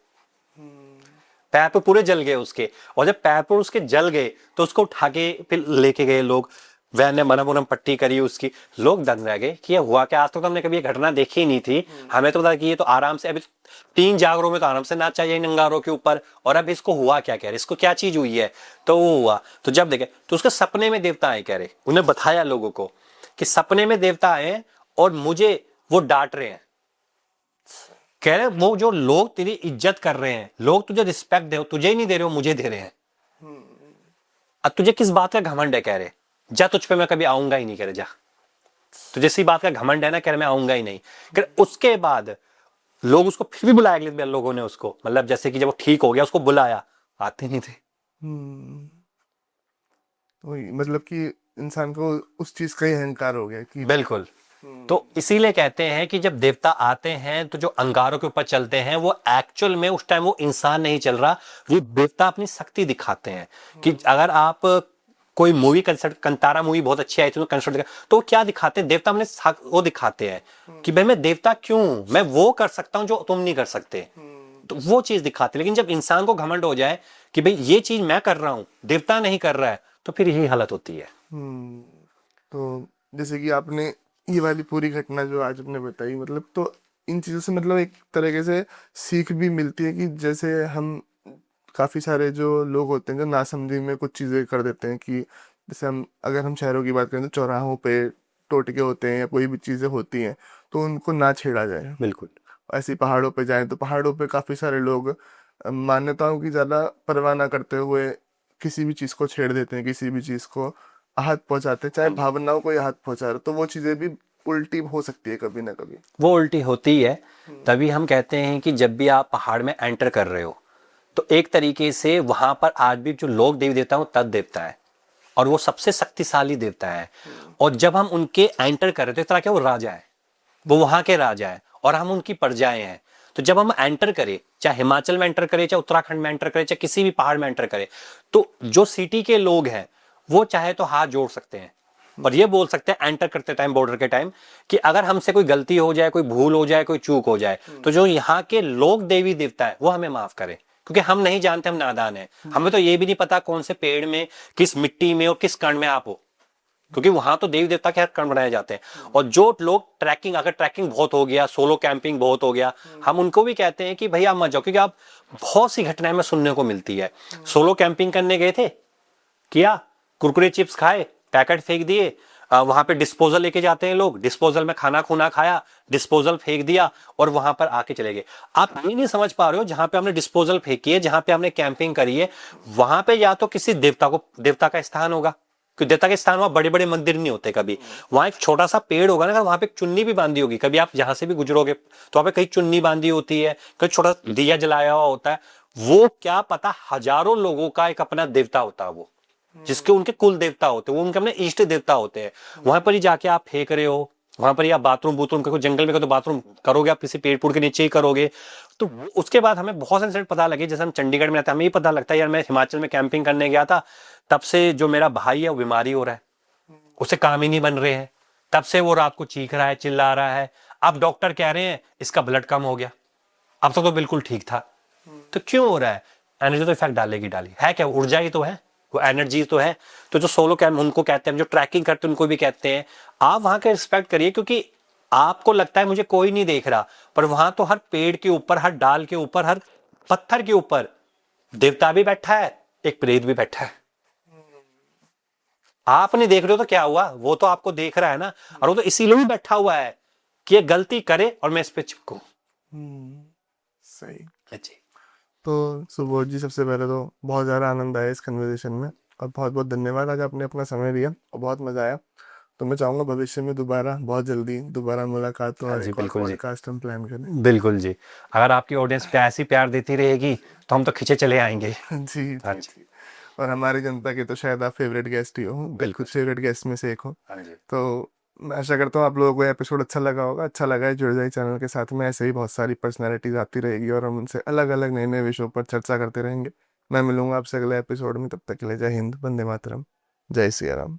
[SPEAKER 1] पैर पुर पूरे जल गए उसके। और जब पैर पुर उसके जल गए तो उसको उठा के फिर लेके गए लोग, वैन ने मरम उरम पट्टी करी उसकी। लोग दंग रह गए कि ये हुआ क्या, आज तक तो हमने कभी ये घटना देखी नहीं थी, हमें तो पता कि ये तो आराम से अभी 3 जागरों में तो आराम से नाच चाहिए इन अंगारों के ऊपर, और अब इसको हुआ क्या, कह रहे इसको क्या चीज हुई है। तो वो हुआ, तो जब देखे तो उसके सपने में देवता आए, कह रहे उन्हें बताया लोगों को कि सपने में देवता आए और मुझे वो डांट रहे हैं। कह रहे वो जो लोग तेरी इज्जत कर रहे हैं, लोग तुझे रिस्पेक्ट दे, तुझे ही नहीं दे रहे हो, मुझे दे रहे हैं। अब तुझे किस बात का घमंड है, कह रहे जा तुझ पे मैं कभी आऊंगा ही नहीं, कह रहे जा तुझे इसी बात का घमंड है ना, कह रहे मैं आऊंगा ही नहीं। कह रहे उसके बाद लोग उसको फिर भी बुलाया, अगले दिन लोगों ने उसको, मतलब जैसे कि जब वो ठीक हो गया उसको बुलाया, आते नहीं थे।
[SPEAKER 2] हम्म। वही मतलब कि इंसान को उस चीज का ही अहंकार हो गया कि
[SPEAKER 1] बिल्कुल। तो इसीलिए कहते हैं कि जब देवता आते हैं तो जो अंगारों के ऊपर चलते हैं वो एक्चुअल में उस टाइम वो इंसान नहीं चल रहा, वो देवता अपनी शक्ति दिखाते हैं। कि अगर आप कोई मूवी कंसर्ट, कंतारा मूवी बहुत अच्छी आई थी, कंसर्ट तो वो क्या दिखाते हैं, देवता अपने वो दिखाते हैं कि भाई मैं देवता क्यों हूं, मैं वो कर सकता हूं जो तुम नहीं कर सकते। तो वो चीज दिखाते हैं। लेकिन जब इंसान को घमंड हो जाए कि भाई ये चीज मैं कर रहा हूं, देवता नहीं कर रहा है, तो फिर यही हालत होती है।
[SPEAKER 2] हम्म। तो जैसे कि आपने ये वाली पूरी घटना जो आज आपने बताई, मतलब तो इन चीजों से मतलब एक तरीके से सीख भी मिलती है कि जैसे हम काफी सारे जो लोग होते हैं जो नासमझी में कुछ चीजें कर देते हैं, कि जैसे हम अगर हम शहरों की बात करें तो चौराहों पे टोटके होते हैं या कोई भी चीजें होती हैं तो उनको ना छेड़ा जाए।
[SPEAKER 1] बिल्कुल।
[SPEAKER 2] ऐसे ही पहाड़ों पे जाएं तो पहाड़ों पे काफी सारे लोग मान्यताओं की ज्यादा परवाह ना करते हुए किसी भी चीज को छेड़ देते हैं, किसी भी चीज को आहत पहुंचाते हैं, चाहे
[SPEAKER 1] हाँ जी।
[SPEAKER 2] भावनाओं को ही आहत पहुंचा रहे, तो वो चीजें भी उल्टी हो सकती है कभी ना कभी।
[SPEAKER 1] वो उल्टी होती है। तभी हम कहते हैं कि जब भी आप पहाड़ में एंटर कर रहे हो तो एक तरीके से वहां पर आज भी जो लोग देवी देवता है वो तत् देवता है और वो सबसे शक्तिशाली देवता है। और जब हम उनके एंटर कर रहे थे, इस तरह के वो राजा है, वो वहां के राजा है और हम उनकी प्रजाएं हैं। तो जब हम एंटर करें, चाहे हिमाचल में एंटर करें, चाहे उत्तराखंड में एंटर करें, चाहे किसी भी पहाड़ में एंटर करें, तो जो सिटी के लोग हैं वो चाहे तो हाथ जोड़ सकते हैं और ये बोल सकते हैं एंटर करते टाइम, बॉर्डर के टाइम, कि अगर हमसे कोई गलती हो जाए, कोई भूल हो जाए, कोई चूक हो जाए, तो जो यहाँ के लोग देवी देवता है वो हमें माफ करे, क्योंकि हम नहीं जानते, हम नादान हैं। हमें तो ये भी नहीं पता कौन से पेड़ में, किस मिट्टी में और किस कण में आप हो, क्योंकि वहां तो देवी देवता के हर कण बनाए जाते हैं। और जो लोग ट्रैकिंग, अगर ट्रैकिंग बहुत हो गया, सोलो कैंपिंग बहुत हो गया, हम उनको भी कहते हैं कि भाई आप मत जाओ, क्योंकि आप बहुत सी घटनाएं में सुनने को मिलती है। सोलो कैंपिंग करने गए थे, किया, कुरकुरे चिप्स खाए, पैकेट फेंक दिए, वहां पे डिस्पोजल लेके जाते हैं लोग, डिस्पोजल में खाना खुना खाया, डिस्पोजल फेंक दिया और वहां पर आके चले गए। आप ये नहीं समझ पा रहे हो, जहां पे हमने डिस्पोजल फेंकी है, जहां पे हमने कैंपिंग करी है, वहां पे या तो किसी देवता का स्थान होगा, क्योंकि देवता के स्थान वहां बड़े बड़े मंदिर नहीं होते कभी। वहां एक छोटा सा पेड़ होगा ना, अगर वहां पे एक चुन्नी भी बांधी होगी, कभी आप जहां से भी गुजरोगे तो वहां पे कहीं चुन्नी बांधी होती है, कहीं छोटा दिया जलाया हुआ होता है, वो क्या पता हजारों लोगों का एक अपना देवता होता है, वो जिसके उनके कुल देवता होते हैं, वो उनके अपने इष्ट देवता होते हैं। वहां पर ही जाके आप फेंक रहे हो, वहां पर ही आप बाथरूम बूथरूम कोई जंगल में तो बाथरूम करोगे, आप किसी पेड़ पुड़ के नीचे ही करोगे। तो उसके बाद हमें बहुत से इंसिडेंट पता लगे, जैसे हम चंडीगढ़ में रहते हैं, हमें ये पता लगता है यार मैं हिमाचल में कैंपिंग करने गया था, तब से जो मेरा भाई है वो बीमारी हो रहा है, उसे काम ही नहीं बन रहे हैं, तब से वो रात को चीख रहा है, चिल्ला रहा है। अब डॉक्टर कह रहे हैं इसका ब्लड कम हो गया, अब तक तो बिल्कुल ठीक था। तो क्यों हो रहा है? एनर्जी तो इफेक्ट डालेगी डाली है, क्या ऊर्जा ही तो है, वो एनर्जी तो है। तो जो सोलो कैंप उनको कहते हैं, जो ट्रैकिंग करते हैं उनको भी कहते हैं, आप वहां का रिस्पेक्ट करिए, क्योंकि आपको लगता है मुझे कोई नहीं देख रहा, पर वहां तो हर पेड़ के ऊपर, हर डाल के ऊपर, हर पत्थर के ऊपर देवता भी बैठा है, एक प्रेत भी बैठा है। आप नहीं देख रहे हो तो क्या हुआ, वो तो आपको देख रहा है ना, और वो तो इसीलिए भी बैठा हुआ है कि ये गलती करे और मैं इस पे चिपकूं।
[SPEAKER 2] सही।
[SPEAKER 1] जी।
[SPEAKER 2] तो सुबोध जी, सबसे पहले तो बहुत ज़्यादा आनंद आया इस कन्वर्सेशन में और बहुत बहुत धन्यवाद, आज आपने अपना समय दिया और बहुत मज़ा आया। तो मैं चाहूँगा भविष्य में दोबारा, बहुत जल्दी दोबारा मुलाकात हो और
[SPEAKER 1] जी
[SPEAKER 2] एक और
[SPEAKER 1] बिल्कुल जी,
[SPEAKER 2] पॉडकास्ट हम प्लान करें।
[SPEAKER 1] बिल्कुल जी। अगर आपकी ऑडियंस पे ऐसी प्यार देती रहेगी तो हम तो खींचे चले आएंगे।
[SPEAKER 2] जी
[SPEAKER 1] हाँ
[SPEAKER 2] जी
[SPEAKER 1] जी,
[SPEAKER 2] जी। और हमारी जनता के तो शायद आप फेवरेट गेस्ट ही हो,
[SPEAKER 1] बिल्कुल।
[SPEAKER 2] कुछ फेवरेट गेस्ट में से एक हो।
[SPEAKER 1] हाँ जी,
[SPEAKER 2] तो मैं आशा करता हूँ आप लोगों को एपिसोड अच्छा लगा होगा। अच्छा लगा है, जुड़ जाइए चैनल के साथ में, ऐसे ही बहुत सारी पर्सनैलिटीज आती रहेगी और हम उनसे अलग अलग नए नए विषयों पर चर्चा करते रहेंगे। मैं मिलूंगा आपसे अगले एपिसोड में, तब तक के लिए जय हिंद, वंदे मातरम, जय सिया राम।